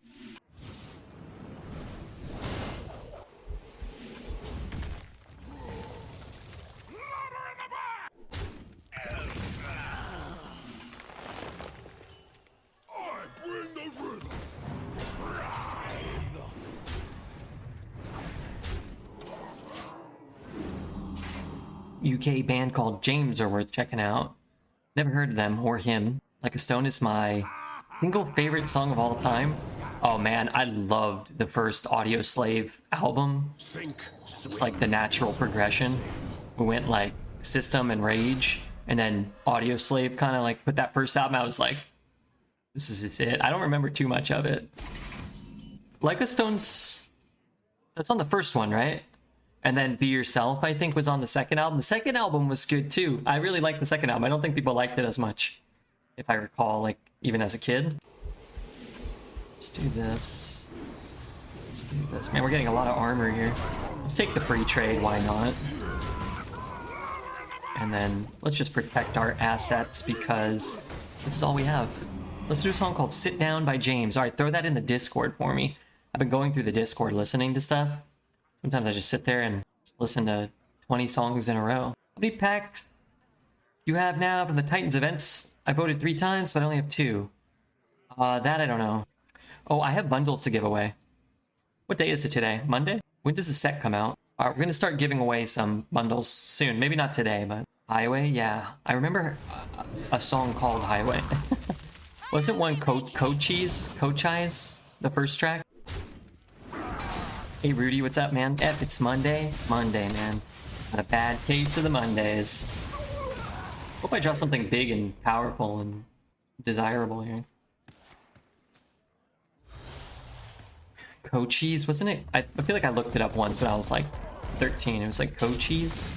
UK band called James are worth checking out. Never heard of them or him. Like a Stone is my single favorite song of all time. Oh man, I loved the first Audio Slave album. It's like the natural progression. We went like System and Rage, and then Audio Slave kind of like put that first album. I was like, this is it. I don't remember too much of it. Like a Stone's, that's on the first one, right? And then Be Yourself, I think, was on the second album. The second album was good too. I really liked the second album. I don't think people liked it as much, if I recall, like even as a kid. Let's do this. Let's do this. Man, we're getting a lot of armor here. Let's take the free trade, why not? And then let's just protect our assets because this is all we have. Let's do a song called Sit Down by James. All right, throw that in the Discord for me. I've been going through the Discord listening to stuff. Sometimes I just sit there and just listen to 20 songs in a row. How many packs you have now from the Titans events? I voted 3 times, but I only have 2. That I don't know. Oh, I have bundles to give away. What day is it today? Monday? When does the set come out? We're going to start giving away some bundles soon. Maybe not today, but Highway? Yeah. I remember a song called Highway. Wasn't one Cochise, the first track? Hey Rudy, what's up, man? It's Monday. Monday, man. Got a bad case of the Mondays. Hope I draw something big and powerful and desirable here. Cochise, wasn't it? I feel like I looked it up once when I was like 13. It was like Cochise.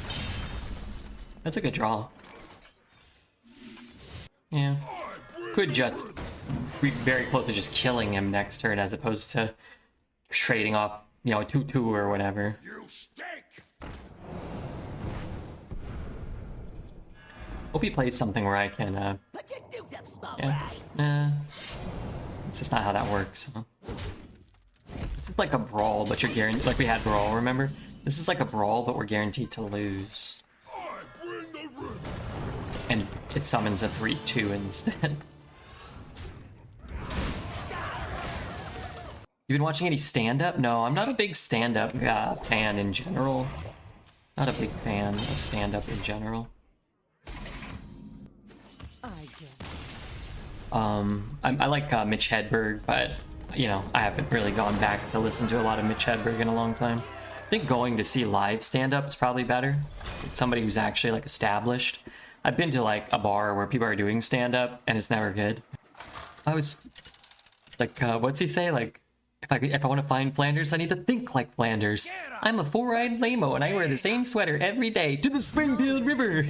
That's a good draw. Yeah. Could just be very close to just killing him next turn as opposed to trading off, you know, a 2/2 or whatever. You stink! Hope he plays something where I can, yeah. It's just not how that works, huh? This is like a brawl, but you're guaranteed, like we had brawl, remember? This is like a brawl, but we're guaranteed to lose. And it summons a 3/2 instead. You been watching any stand-up? No, I'm not a big stand-up fan in general. Not a big fan of stand-up in general. I like Mitch Hedberg, but, you know, I haven't really gone back to listen to a lot of Mitch Hedberg in a long time. I think going to see live stand-up is probably better. It's somebody who's actually, like, established. I've been to, like, a bar where people are doing stand-up, and it's never good. I was, like, what's he say? Like, if I want to find Flanders, I need to think like Flanders. I'm a 4-eyed lame-o, and I wear the same sweater every day to the Springfield River.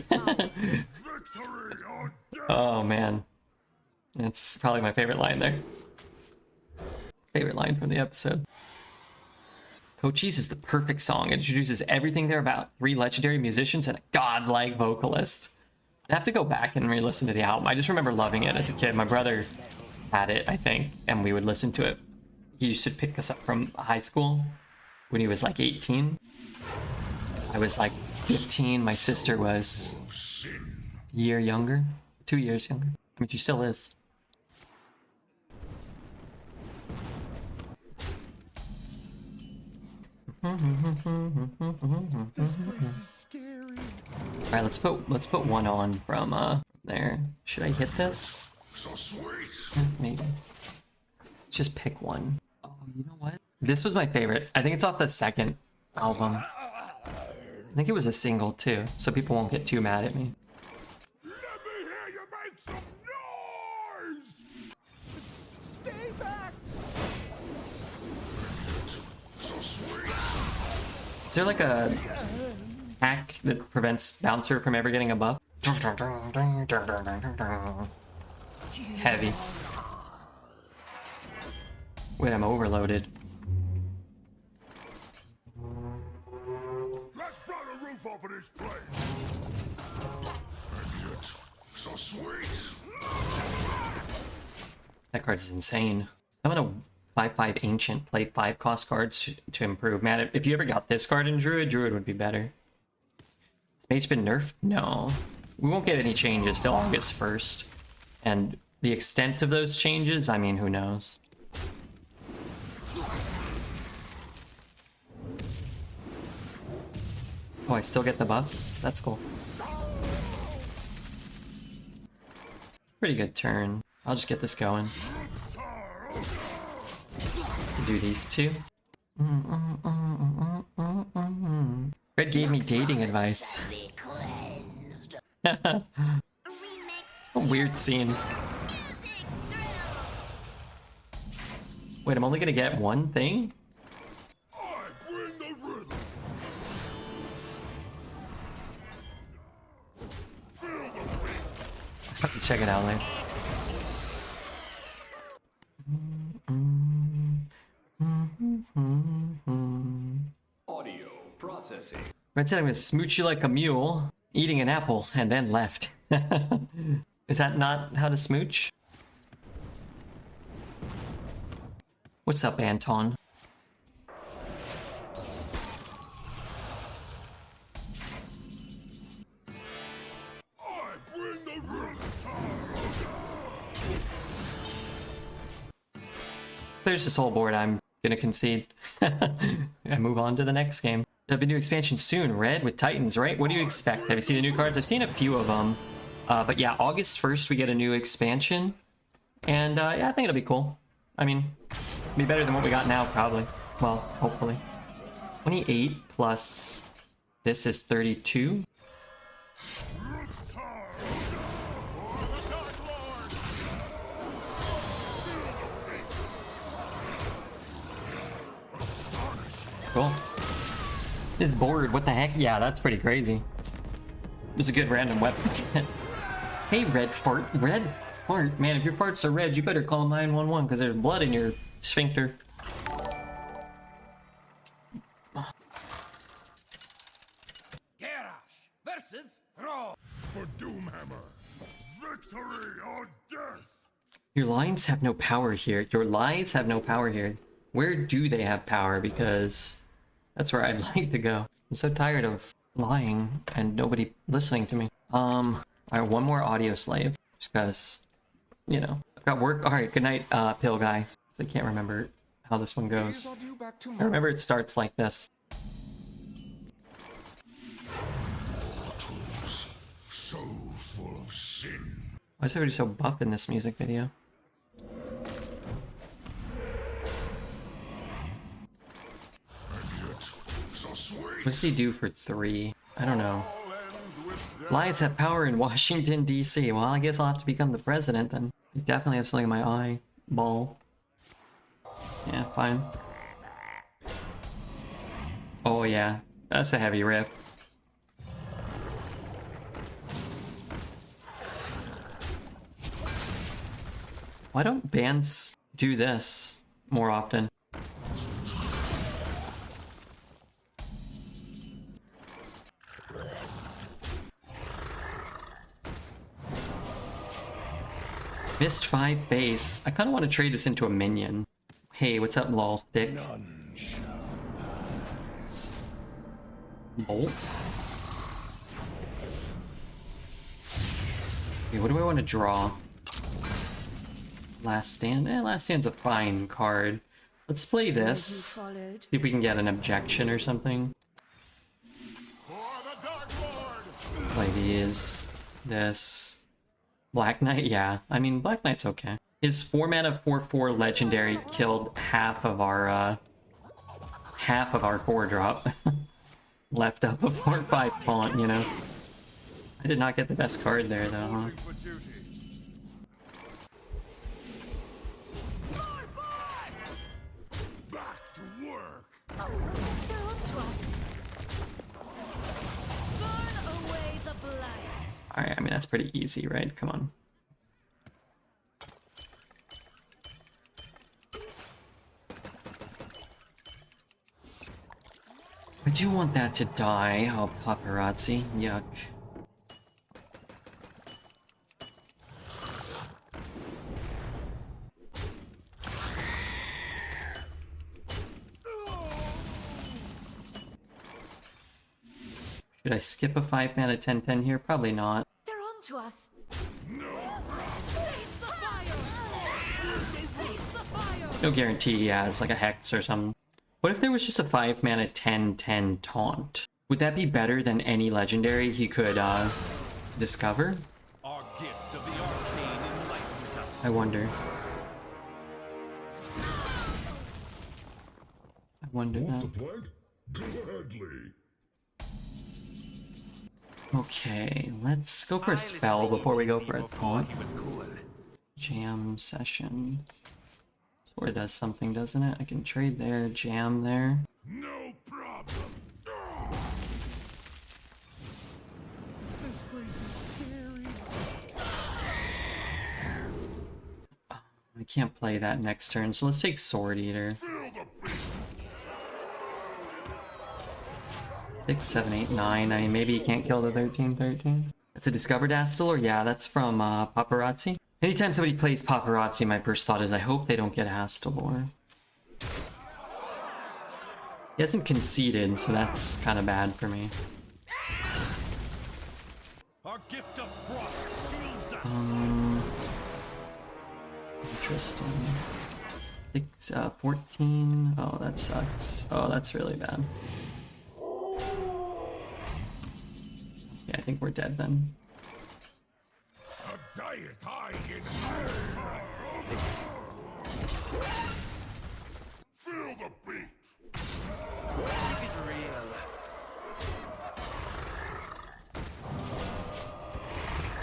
Oh, man. That's probably my favorite line there. Favorite line from the episode. Cochise is the perfect song. It introduces everything they're about. 3 legendary musicians and a godlike vocalist. I have to go back and re-listen to the album. I just remember loving it as a kid. My brother had it, I think, and we would listen to it. He used to pick us up from high school when he was like 18. I was like 15. My sister was a year younger, 2 years younger. I mean, she still is. This place is scary. All right, let's put one on from there. Should I hit this? So sweet. Maybe. Let's just pick one. Oh, you know what? This was my favorite. I think it's off the second album. I think it was a single too, so people won't get too mad at me. Let me hear you make some noise. Stay back. So sweet. Is there like a hack that prevents Bouncer from ever getting a buff? Heavy. Wait, I'm overloaded. Let's blow the roof off of this place. And yet, so sweet. That card is insane. I'm gonna 5/5 Ancient, play 5 cost cards to improve. Man, if you ever got this card in Druid would be better. Has Mage been nerfed? No. We won't get any changes till August 1st. And the extent of those changes, I mean, who knows? Oh, I still get the buffs? That's cool. It's a pretty good turn. I'll just get this going. Do these two. Red gave me dating advice. A weird scene. Wait, I'm only gonna get one thing? I bring the rhythm. Feel the beat. I'll have to check it out later. Audio processing. Red said I'm gonna smooch you like a mule, eating an apple, and then left. Is that not how to smooch? What's up, Anton? I bring the rhythm. There's this whole board. I'm gonna concede and move on to the next game. There'll be a new expansion soon, Red, with Titans, right? What do you expect? Have you seen the new cards? I've seen a few of them. But yeah, August 1st we get a new expansion. And yeah, I think it'll be cool. I mean, it'll be better than what we got now, probably. Well, hopefully. 28 plus this is 32. Cool. It's bored. What the heck? Yeah, that's pretty crazy. It was a good random weapon. Hey, red fart. Red fart. Man, if your farts are red, you better call 911 because there's blood in your sphincter. Garrosh versus Throw. For Doomhammer. Victory or death. Your lines have no power here. Your lies have no power here. Where do they have power? Because that's where I'd like to go. I'm so tired of lying and nobody listening to me. Alright, one more audio slave. Just because, you know, I've got work. Alright, good night, pill guy. 'Cause I can't remember how this one goes. I'll do back I tomorrow. remember it starts like this. Mortals, so full of sin. Why is everybody so buff in this music video? And yet, so sweet. What does he do for 3? I don't know. All ends with death. Lies have power in Washington, D.C. Well, I guess I'll have to become the president then. I definitely have something in my eyeball. Yeah, fine. Oh yeah, that's a heavy rip. Why don't bands do this? more often. Missed 5 base. I kind of want to trade this into a minion. Hey, what's up, lol stick? Bolt? Okay, what do I want to draw? Last Stand? Last Stand's a fine card. Let's play this. See if we can get an objection or something. Play these. This. Black Knight? Yeah. I mean, Black Knight's okay. His 4 mana 4/4 legendary killed half of our 4-drop. Left up a 4/5 taunt, you know. I did not get the best card there, though, huh? Back to work. They're up to us. Burn away the blight. Alright, I mean, that's pretty easy, right? Come on. I do want that to die. Oh, paparazzi. Yuck. Should I skip a 5 mana 10/10 here? Probably not. They're on to us. No guarantee he has like a Hex or something. What if there was just a 5 mana 10/10 taunt? Would that be better than any legendary he could discover? Our gift of the arcane enlightens us. I wonder. I wonder Want that. the plague? Gladly. Okay, let's go for a spell before we go for a taunt. Jam session. Sword does something, doesn't it? I can trade there, jam there. No problem. This place is scary. I can't play that next turn, so let's take Sword Eater. Feel the beat. 6, 7, 8, 9. I mean, maybe you can't kill the 13/13. That's a Discovered Astalor? Yeah, that's from Paparazzi. Anytime somebody plays Paparazzi, my first thought is I hope they don't get Astalor. He hasn't conceded, so that's kind of bad for me. Our gift of frost shields us. Interesting. 6, 14. Oh, that sucks. Oh, that's really bad. Yeah, I think we're dead then. A diet high in feel the beat. Keep it real.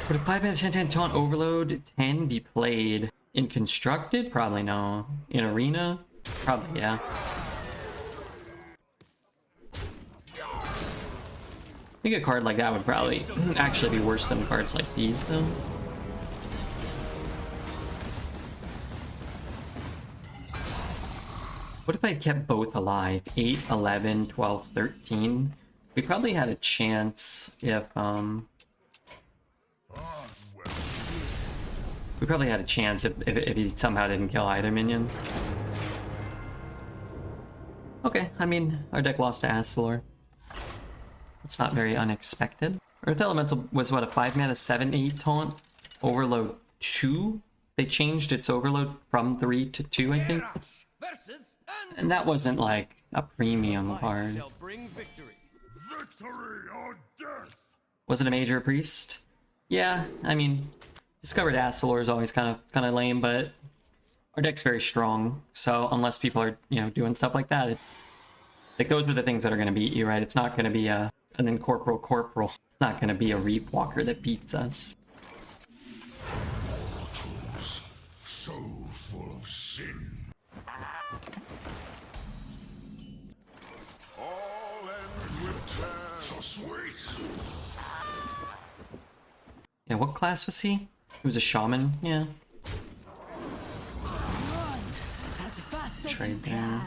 Would a 5 mana 10/10 taunt overload 10 be played in constructed? Probably no. In arena? Probably yeah. I think a card like that would probably actually be worse than cards like these though. What if I kept both alive? 8, 11, 12, 13? We probably had a chance if we probably had a chance if he somehow didn't kill either minion. Okay, I mean, our deck lost to Astalor. It's not very unexpected. Earth Elemental was what, a 5 mana 7/8 taunt? Overload 2? They changed its overload from 3 to 2, I think. Versus And that wasn't like a premium card. shall bring victory. Victory or death. Was it a major priest? Yeah, I mean, Discovered Astalor is always kind of lame, but our deck's very strong. So unless people are, you know, doing stuff like that, like those are the things that are going to beat you, right? It's not going to be an Incorporal. It's not going to be a Reap Walker that beats us. So full of sin. All end with so sweet. Yeah, what class was he? He was a shaman, yeah. As fast trade there.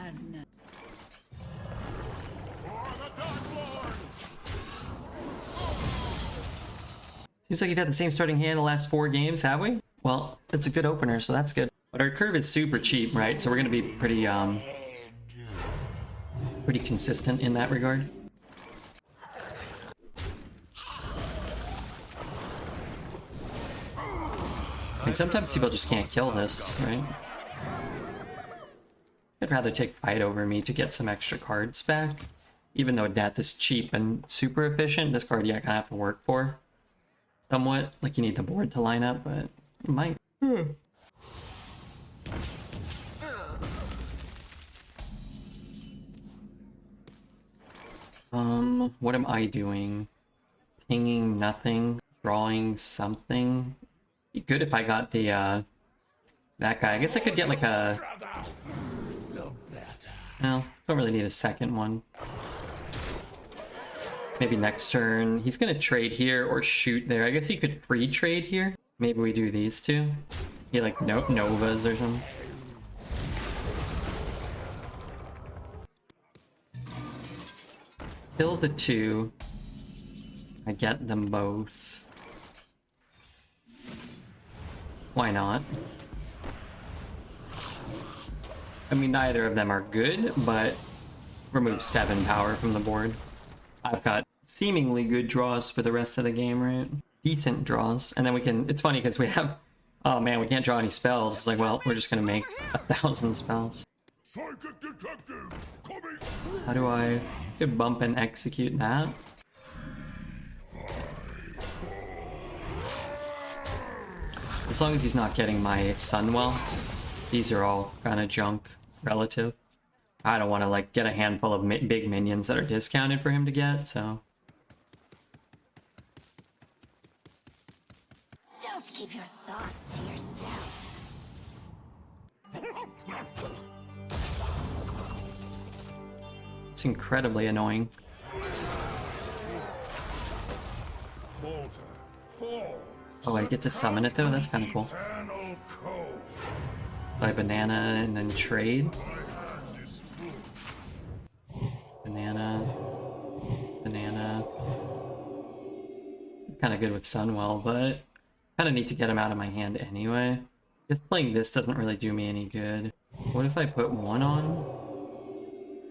Seems like you've had the same starting hand the last 4 games, have we? Well, it's a good opener, so that's good. But our curve is super cheap, right? So we're gonna be pretty pretty consistent in that regard. I mean, sometimes people just can't kill this, right? I'd rather take fight over me to get some extra cards back. Even though death is cheap and super efficient, this card, yeah, I kind of have to work for. Somewhat, like you need the board to line up, but it might. What am I doing? Pinging nothing, drawing something. Be good if I got the, that guy. I guess I could get like a... Well, don't really need a second one. Maybe next turn. He's gonna trade here or shoot there. I guess he could free trade here. Maybe we do these two. He like Novas or something. Kill the 2. I get them both. Why not? I mean, neither of them are good, but remove 7 power from the board. I've got seemingly good draws for the rest of the game, right? Decent draws. And then we can... It's funny because we have... Oh man, we can't draw any spells. It's like, well, we're just gonna make 1,000 spells. Psychic detective coming. How do I could bump and execute that? As long as he's not getting my Sunwell. These are all kind of junk relative. I don't want to like get a handful of big minions that are discounted for him to get, so... Don't keep your thoughts to yourself. It's incredibly annoying. Falter. Fall. Oh, I get to summon it though? That's kind of cool. Eternal cold. Buy banana and then trade. My hand is full. Banana. Banana. Kind of good with Sunwell, but kind of need to get him out of my hand anyway. Just playing this doesn't really do me any good. What if I put 1 on?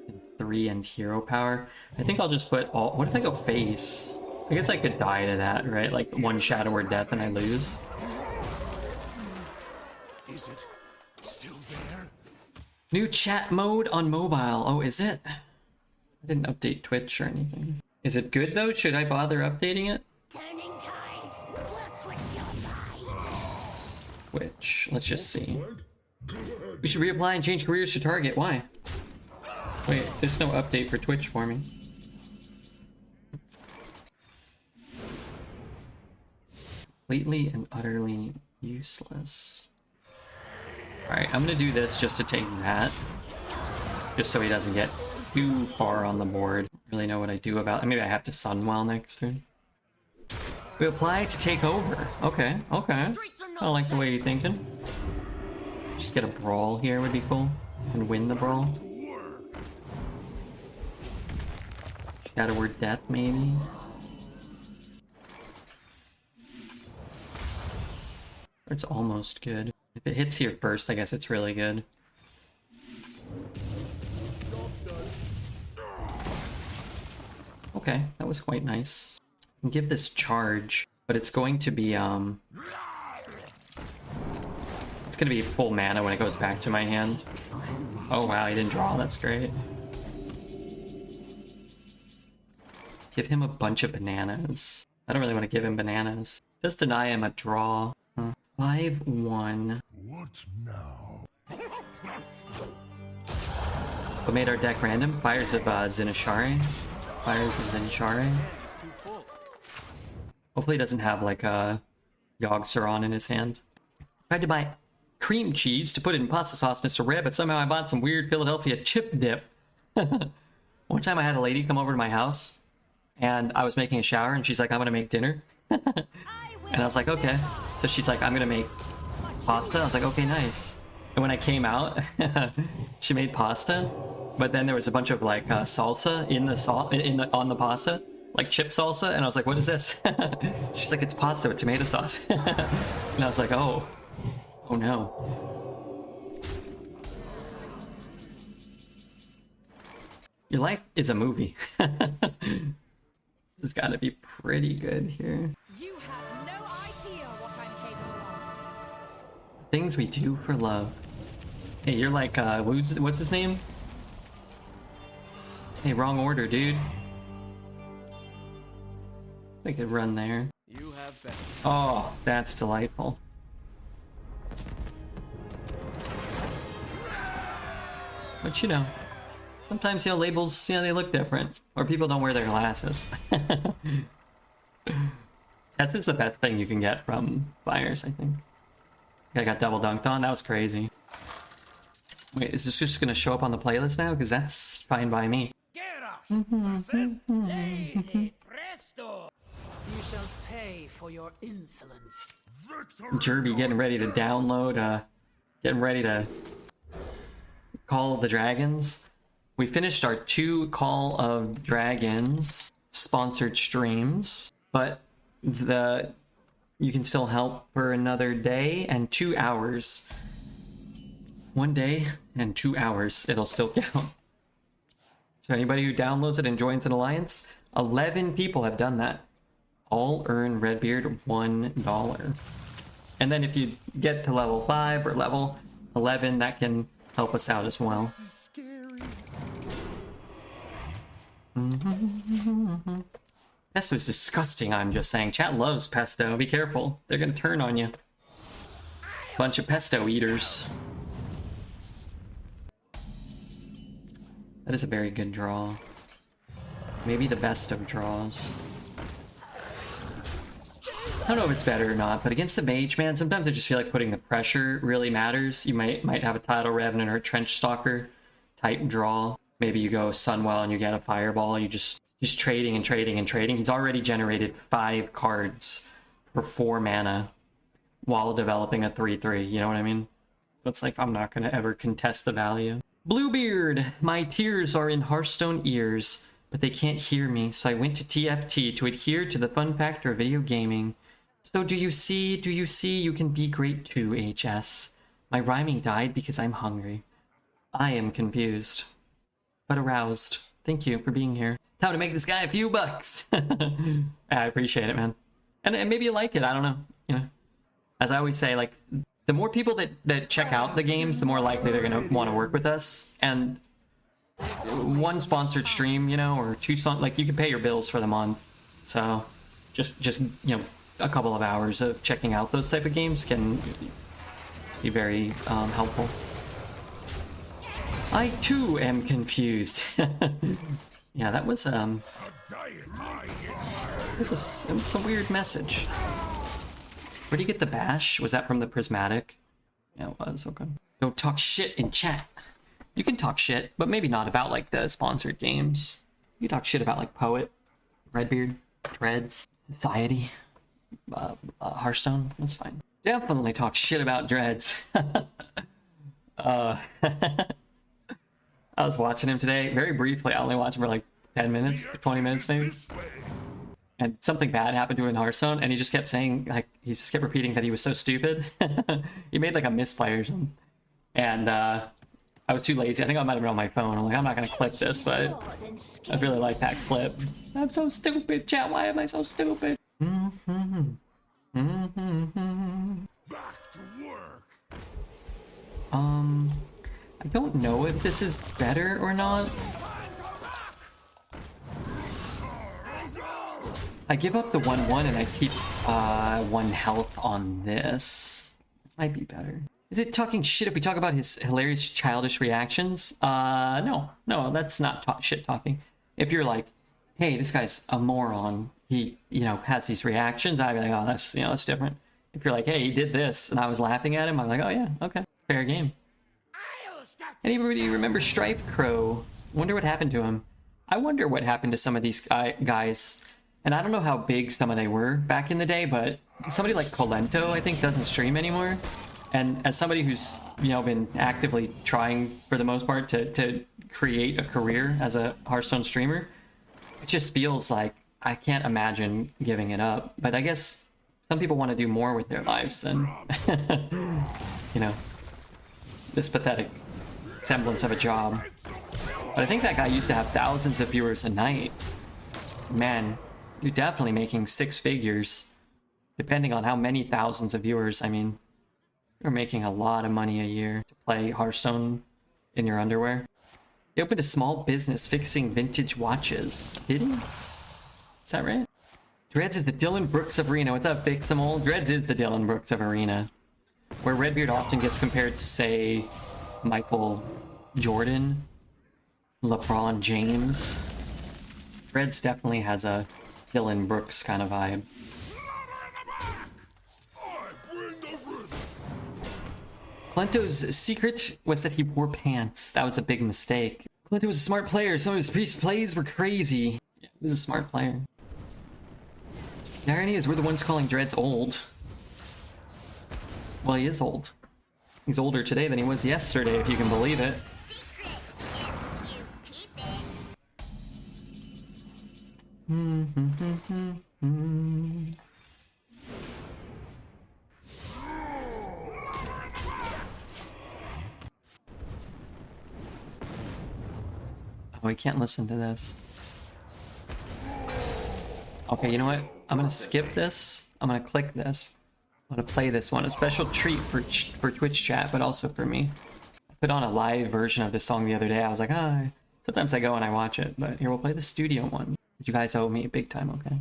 And 3 and hero power? I think I'll just put all... What if I go face? I guess I could die to that, right? Like 1 shadow or death and I lose. Is it still there? New chat mode on mobile. Oh, is it? I didn't update Twitch or anything. Is it good though? Should I bother updating it? Turning tides. Let's switch your mind. Which, let's just see. We should reapply and change careers to target. Why? Wait, there's no update for Twitch for me. Completely and utterly useless. Alright, I'm gonna do this just to take that. Just so he doesn't get too far on the board. Really know what I do about it. Maybe I have to Sunwell next turn. We apply to take over. Okay, okay. I like the way you're thinking. Just get a brawl here would be cool. And win the brawl. Shadow Word Death, maybe. It's almost good. If it hits here first, I guess it's really good. Okay, that was quite nice. And give this charge, but it's going to be it's gonna be full mana when it goes back to my hand. Oh wow, he didn't draw, that's great. Give him a bunch of bananas. I don't really want to give him bananas. Just deny him a draw. 5-1. What now? What made our deck random? Fires of Zinashari. Fires of Zinashari. Hopefully he doesn't have like a Yogg-Saron in his hand. Tried to buy cream cheese to put in pasta sauce, Mr. Red, but somehow I bought some weird Philadelphia chip dip. One time I had a lady come over to my house and I was making a shower and she's like, I'm gonna make dinner. And I was like, okay. So she's like, I'm gonna make pasta. I was like, okay, nice. And And when I came out, she made pasta, but then there was a bunch of like salsa in the on the pasta, like chip salsa, and I was like, "What is this?" She's like, "It's pasta with tomato sauce," and I was like, "Oh, oh no." Your life is a movie. This has got to be pretty good here. You have no idea what I'm capable of. Things we do for love. Hey, you're like, what's his name? Hey, wrong order, dude. I could run there. You have been. Oh, that's delightful. But you know, sometimes, you know, labels, you know, they look different. Or people don't wear their glasses. That's just the best thing you can get from fires, I think. I got double dunked on. That was crazy. Wait, is this just gonna show up on the playlist now? Because that's fine by me. Lady presto! You shall pay for your insolence. Jerby getting ready to download, getting ready to Call of the Dragons. We finished our 2 Call of Dragons sponsored streams, but you can still help for another day and 2 hours. 1 day and 2 hours, it'll still count. So anybody who downloads it and joins an alliance, 11 people have done that. All earn Redbeard $1. And then if you get to level 5 or level 11, that can help us out as well. Pesto is disgusting, I'm just saying. Chat loves pesto. Be careful. They're gonna turn on you. Bunch of pesto eaters. That is a very good draw. Maybe the best of draws. I don't know if it's better or not, but against the mage, man, sometimes I just feel like putting the pressure really matters. You might have a Tidal Revenant or a Trench Stalker type draw. Maybe you go Sunwell and you get a Fireball. You just trading and trading and trading. He's already generated 5 cards for 4 mana while developing a 3/3. You know what I mean? So it's like, I'm not going to ever contest the value. Bluebeard, my tears are in Hearthstone ears, but they can't hear me, so I went to TFT to adhere to the fun factor of video gaming. So do you see you can be great too, HS. My rhyming died because I'm hungry. I am confused, but aroused. Thank you for being here. Time to make this guy a few bucks. I appreciate it, man. And maybe you like it, I don't know. You know, as I always say, like, the more people that check out the games, the more likely they're gonna want to work with us. And 1 sponsored stream, you know, or 2 like, you can pay your bills for the month. So just you know, a couple of hours of checking out those type of games can be very helpful. I too am confused. Yeah, that was a weird message. Where do you get the bash? Was that from the prismatic? Yeah, it was. Okay. Go talk shit in chat. You can talk shit, but maybe not about like the sponsored games. You can talk shit about like Poet, Redbeard, Dreads, Society, Hearthstone. That's fine. Definitely talk shit about Dreads. I was watching him today very briefly. I only watched him for like 10 minutes, 20 minutes maybe. And something bad happened to him in Hearthstone, and he just kept saying, like, he just kept repeating that he was so stupid. He made like a misplay or something. And I was too lazy. I think I might have been on my phone. I'm like, I'm not gonna clip this, but I really like that clip. I'm so stupid, chat. Why am I so stupid? Back to work. I don't know if this is better or not. I give up the 1/1 and I keep 1 health on this. Might be better. Is it talking shit if we talk about his hilarious childish reactions? No, that's not shit talking. If you're like, hey, this guy's a moron, he, you know, has these reactions, I'd be like, oh, that's, you know, that's different. If you're like, hey, he did this, and I was laughing at him, I'm like, oh yeah, okay, fair game. Anybody remember Strife Crow? Wonder what happened to him. I wonder what happened to some of these guys. And I don't know how big some of they were back in the day, but somebody like Colento, I think, doesn't stream anymore. And as somebody who's, been actively trying for the most part to create a career as a Hearthstone streamer, it just feels like I can't imagine giving it up. But I guess some people want to do more with their lives than, this pathetic semblance of a job. But I think that guy used to have thousands of viewers a night. Man, you're definitely making six figures. Depending on how many thousands of viewers, I mean, you're making a lot of money a year to play Hearthstone in your underwear. He opened a small business fixing vintage watches. Did he? Is that right? Dreads is the Dylan Brooks of Arena. What's up, Big Simol? Dreads is the Dylan Brooks of Arena. Where Redbeard often gets compared to, say, Michael Jordan, LeBron James. Dreads definitely has a Dylan Brooks kind of vibe. Clento's secret was that he wore pants. That was a big mistake. Clento was a smart player. Some of his previous plays were crazy. Yeah, he was a smart player. The irony is we're the ones calling Dreads old. Well, he is old. He's older today than he was yesterday, if you can believe it. Oh, we can't listen to this. Okay, you know what? I'm gonna skip this. I'm gonna click this. I'm gonna play this one. A special treat for Twitch chat, but also for me. I put on a live version of this song the other day. I was like, sometimes I go and I watch it, but here, we'll play the studio one. But you guys owe me big time, okay?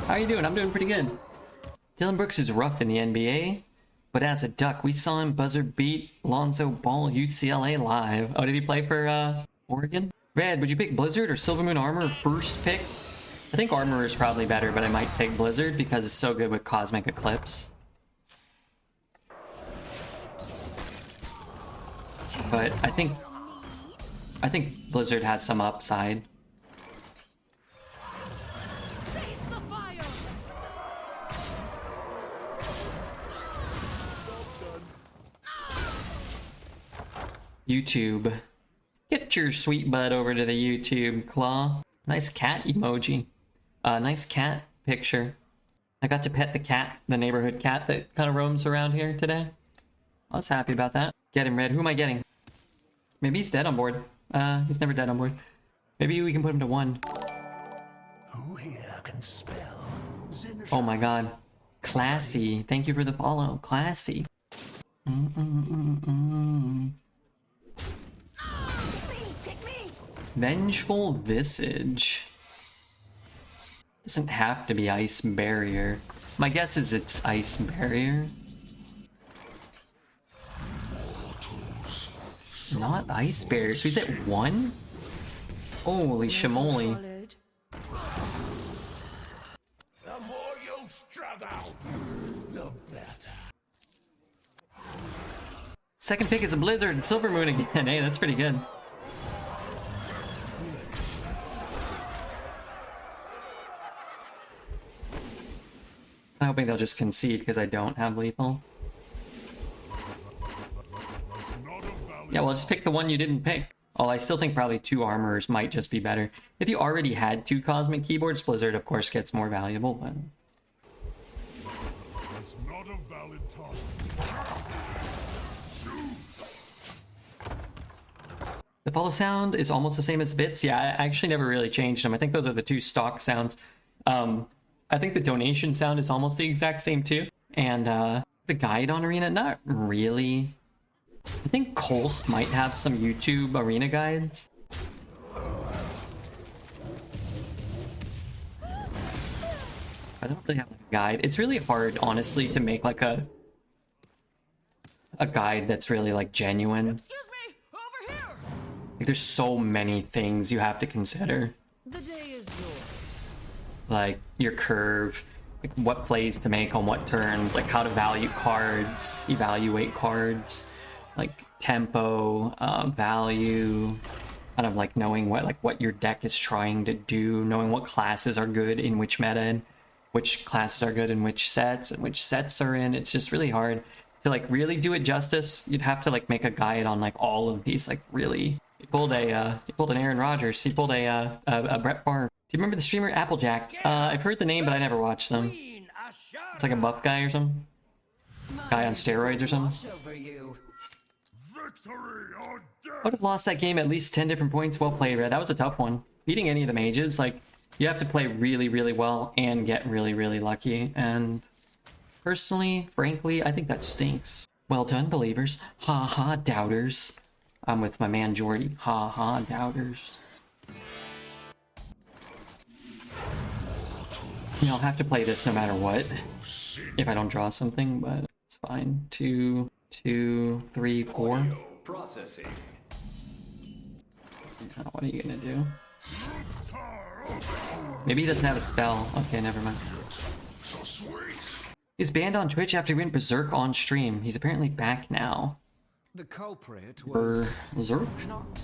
How are you doing? I'm doing pretty good. Dylan Brooks is rough in the NBA, but as a Duck, we saw him buzzer beat Lonzo Ball UCLA live. Oh, did he play for Oregon? Red, would you pick Blizzard or Silver Moon Armor first pick? I think Armor is probably better, but I might pick Blizzard because it's so good with Cosmic Eclipse. But I think Blizzard has some upside. Face the fire! YouTube. Get your sweet butt over to the YouTube, Claw. Nice cat emoji. Nice cat picture. I got to pet the cat, the neighborhood cat that kind of roams around here today. I was happy about that. Get him, Red. Who am I getting? Maybe he's dead on board. He's never dead on board. Maybe we can put him to 1. Who here can spell? Oh my god. Classy. Thank you for the follow. Classy. Vengeful Visage. Doesn't have to be Ice Barrier. My guess is it's Ice Barrier. Not Ice Barrier. So he's at 1? Holy shamoly. Followed. The more you struggle, the better. Second pick is a Blizzard and Silver Moon again. Hey, that's pretty good. I'm hoping they'll just concede because I don't have lethal. Yeah, well, just pick the one you didn't pick. Oh, I still think probably 2 armors might just be better. If you already had 2 cosmic keyboards, Blizzard, of course, gets more valuable, but... It's not a valid target. The follow sound is almost the same as bits. Yeah, I actually never really changed them. I think those are the 2 stock sounds. I think the donation sound is almost the exact same too. And the guide on Arena, not really. I think Kolst might have some YouTube Arena guides. I don't really have a guide. It's really hard, honestly, to make like a guide that's really like genuine. Excuse me, over here. Like, there's so many things you have to consider. The day is yours. Like your curve, like what plays to make on what turns, like how to value cards, evaluate cards, like tempo, value, kind of like knowing what your deck is trying to do, knowing what classes are good in which meta, and which classes are good in which sets, and which sets are in. It's just really hard to like really do it justice. You'd have to like make a guide on like all of these, like really. He pulled an Aaron Rodgers. He pulled a Brett Favre. Do you remember the streamer Applejack? I've heard the name, but I never watched them. It's like a buff guy or something. Guy on steroids or something. Victory or death! I would have lost that game at least 10 different points. Well played, Red. That was a tough one. Beating any of the mages, like, you have to play really, really well and get really, really lucky. And personally, frankly, I think that stinks. Well done, believers. Ha ha, doubters. I'm with my man Jordy. Ha ha, doubters. You know, I'll have to play this no matter what. If I don't draw something, but it's fine. 2, 2, 3, 4. Audio processing. What are you gonna do? Maybe he doesn't have a spell. Okay, never mind. So sweet! He's banned on Twitch after he went berserk on stream. He's apparently back now. The culprit was Berserk,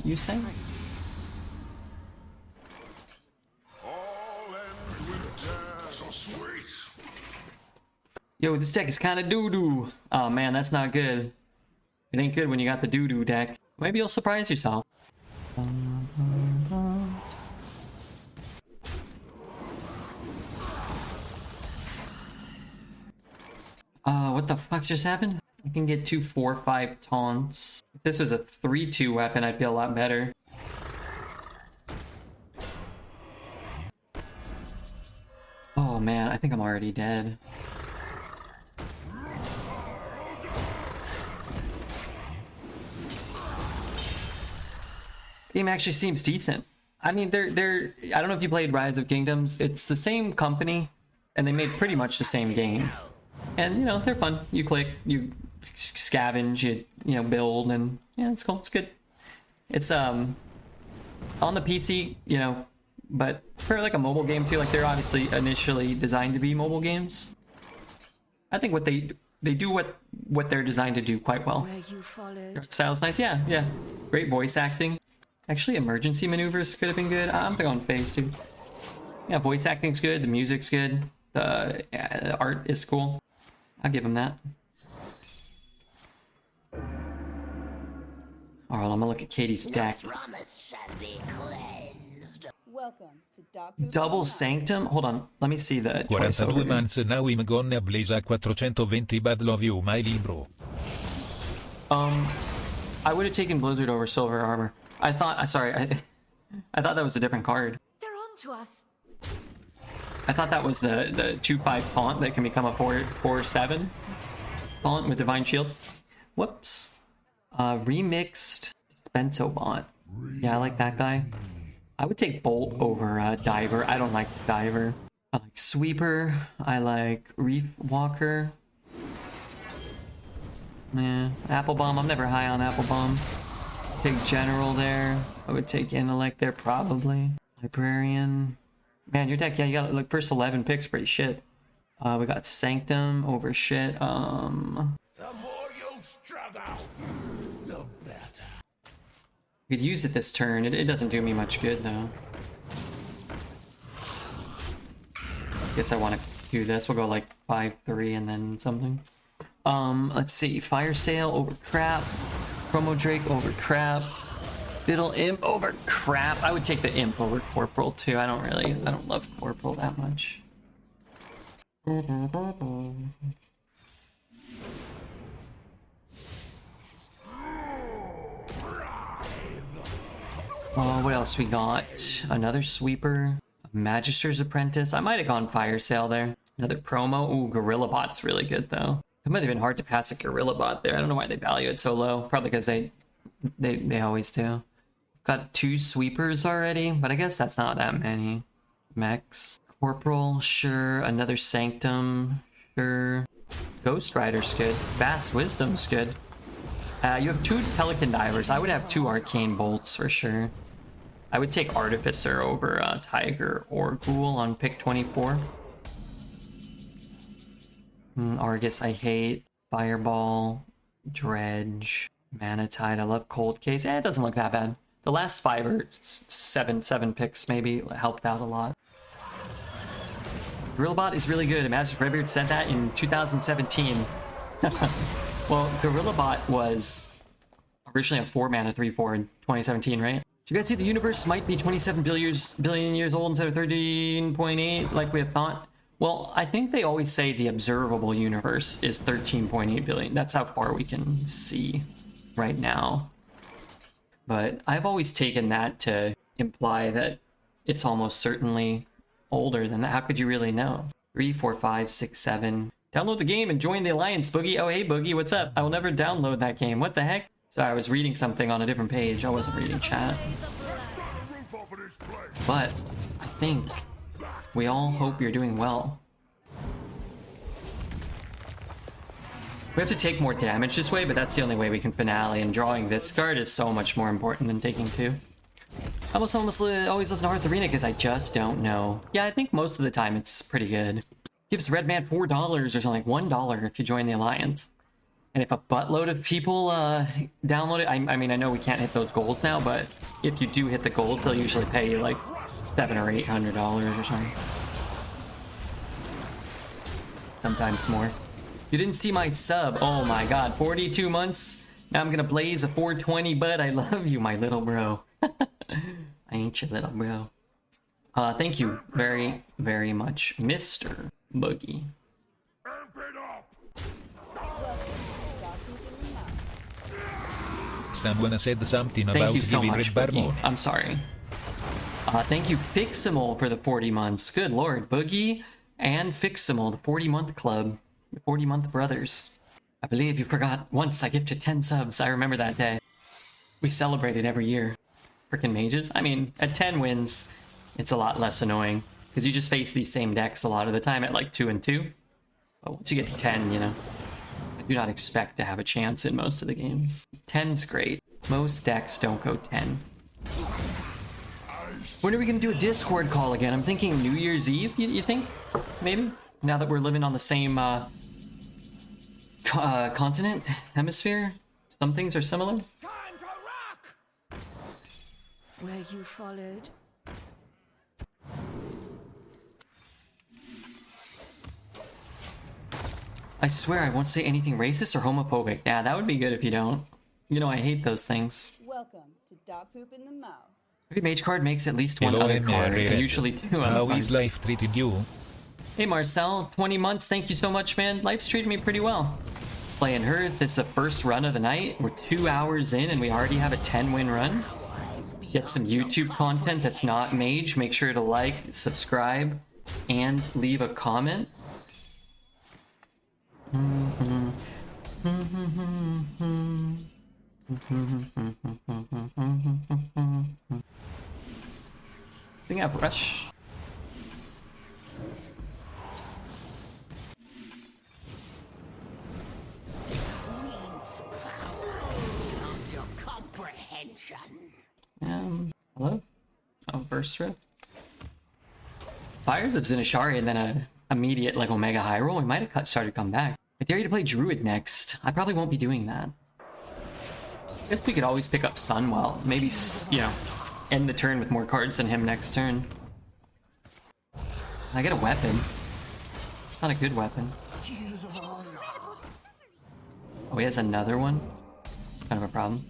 you say? All end with death! So sweet! Yo, this deck is kind of doo-doo. Oh man, that's not good. It ain't good when you got the doo-doo deck. Maybe you'll surprise yourself. What the fuck just happened? I can get 2 4/5 taunts. If this was a 3/2 weapon, I'd feel a lot better. Oh man, I think I'm already dead. This game actually seems decent. I mean, they're I don't know if you played Rise of Kingdoms. It's the same company, and they made pretty much the same game. And you know, they're fun. You click, you scavenge, you know, build, and yeah, it's cool. It's good. It's on the PC, you know, but for like a mobile game too, like they're obviously initially designed to be mobile games. I think what they do what they're designed to do quite well. Where you followed. Style's nice, yeah, yeah. Great voice acting. Actually, emergency maneuvers could have been good. I'm going face, dude. Yeah, voice acting's good. The music's good. The art is cool. I'll give him that. Alright, I'm gonna look at Katie's deck. Welcome to Doctor Double Sanctum? Hold on, let me see the choice 42 overview. months now I'm gonna blaze a 420 bad love you my libro. I would have taken Blizzard over Silver Armor. I thought that was a different card. They're on to us. I thought that was the 2/5 taunt that can become a 4/7 taunt with Divine Shield. Whoops. Remixed Spensobot. Yeah, I like that guy. I would take Bolt over Diver. I don't like Diver. I like Sweeper. I like Reef Walker. Yeah, Apple Bomb. I'm never high on Apple Bomb. Take General there. I would take Intellect there probably. Librarian. Man, your deck, yeah, you got like first 11 picks, pretty shit. We got Sanctum over shit. The more you struggle, the better. We could use it this turn. It doesn't do me much good though. Guess I want to do this. We'll go like 5-3 and then something. Let's see. Fire Sale over crap. Promo Drake over crap. Fiddle Imp over crap. I would take the Imp over Corporal too. I don't love Corporal that much. What else we got? Another Sweeper. Magister's Apprentice. I might have gone Fire Sale there. Another promo. Ooh, Gorilla Bot's really good though. It might have been hard to pass a Gorilla Bot there. I don't know why they value it so low. Probably because they always do. Got 2 Sweepers already, but I guess that's not that many. Mechs. Corporal, sure. Another Sanctum, sure. Ghost Rider's good. Vast Wisdom's good. You have 2 Pelican Divers. I would have 2 Arcane Bolts for sure. I would take Artificer over Tiger or Ghoul on pick 24. Argus I hate. Fireball. Dredge. Manatide. I love Cold Case. It doesn't look that bad. The last 5 or 7 picks maybe helped out a lot. Gorillabot is really good. Imagine if Redbeard said that in 2017. Well, Gorillabot was originally a 4-mana 3/4 in 2017, right? Do you guys see the universe might be 27 billion years old instead of 13.8 like we had thought? Well, I think they always say the observable universe is 13.8 billion. That's how far we can see right now. But I've always taken that to imply that it's almost certainly older than that. How could you really know? 3, 4, 5, 6, 7. Download the game and join the Alliance, Boogie. Oh, hey, Boogie, what's up? I will never download that game. What the heck? So I was reading something on a different page. I wasn't reading chat. But I think we all hope you're doing well. We have to take more damage this way, but that's the only way we can finale, and drawing this card is so much more important than taking 2. I almost always listen to Hearth Arena because I just don't know. Yeah, I think most of the time it's pretty good. Gives Redman $4 or something, like $1 if you join the Alliance. And if a buttload of people download it, I mean, I know we can't hit those goals now, but if you do hit the goals, they'll usually pay you like $700 or $800 or something. Sometimes more. You didn't see my sub. Oh my god, 42 months. Now I'm gonna blaze a 420, bud. I love you, my little bro. I ain't your little bro. Thank you very, very much, Mr. Boogie. Someone said something Thank about you so giving much, Red Boogie. Barmon. I'm sorry. Thank you, Fiximal, for the 40 months. Good lord, Boogie and Fiximal, the 40-month club. The 40-month brothers. I believe you forgot once I gifted 10 subs. I remember that day. We celebrate it every year. Frickin' mages. I mean, at 10 wins, it's a lot less annoying. Because you just face these same decks a lot of the time at like 2 and 2. But once you get to 10, you know, I do not expect to have a chance in most of the games. 10's great. Most decks don't go 10. When are we going to do a Discord call again? I'm thinking New Year's Eve, you think? Maybe? Now that we're living on the same continent, hemisphere? Some things are similar. Time to rock! Were you followed? I swear I won't say anything racist or homophobic. Yeah, that would be good if you don't. You know, I hate those things. Welcome to dog poop in the mouth. Every mage card makes at least one Hello, other card, Henry. and usually 2 other How cards. is life treated you? Hey Marcel, 20 months, thank you so much, man. Life's treated me pretty well. Playing Hearth, it's the first run of the night. We're 2 hours in and we already have a 10-win run. Get some YouTube content that's not mage. Make sure to like, subscribe, and leave a comment. I think I have rush. Hello? Oh, first rip. Fires of Zinashari and then a immediate like Omega high roll. We might have started to come back. I dare you to play Druid next. I probably won't be doing that. I guess we could always pick up Sunwell. Maybe, you know, end the turn with more cards than him next turn. I get a weapon. It's not a good weapon. Oh, he has another one? It's kind of a problem.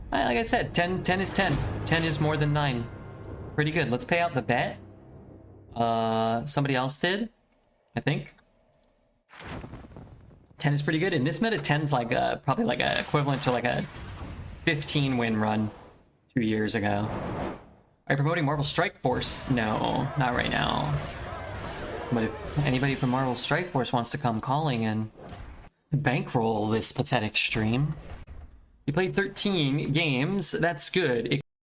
Like I said, 10 is 10. 10 is more than 9. Pretty good. Let's pay out the bet. Somebody else did, I think. 10 is pretty good. In this meta, 10's like probably like a equivalent to like a 15-win run 2 years ago. Are you promoting Marvel Strike Force? No, not right now. But if anybody from Marvel Strike Force wants to come calling and bankroll this pathetic stream. You played 13 games. That's good.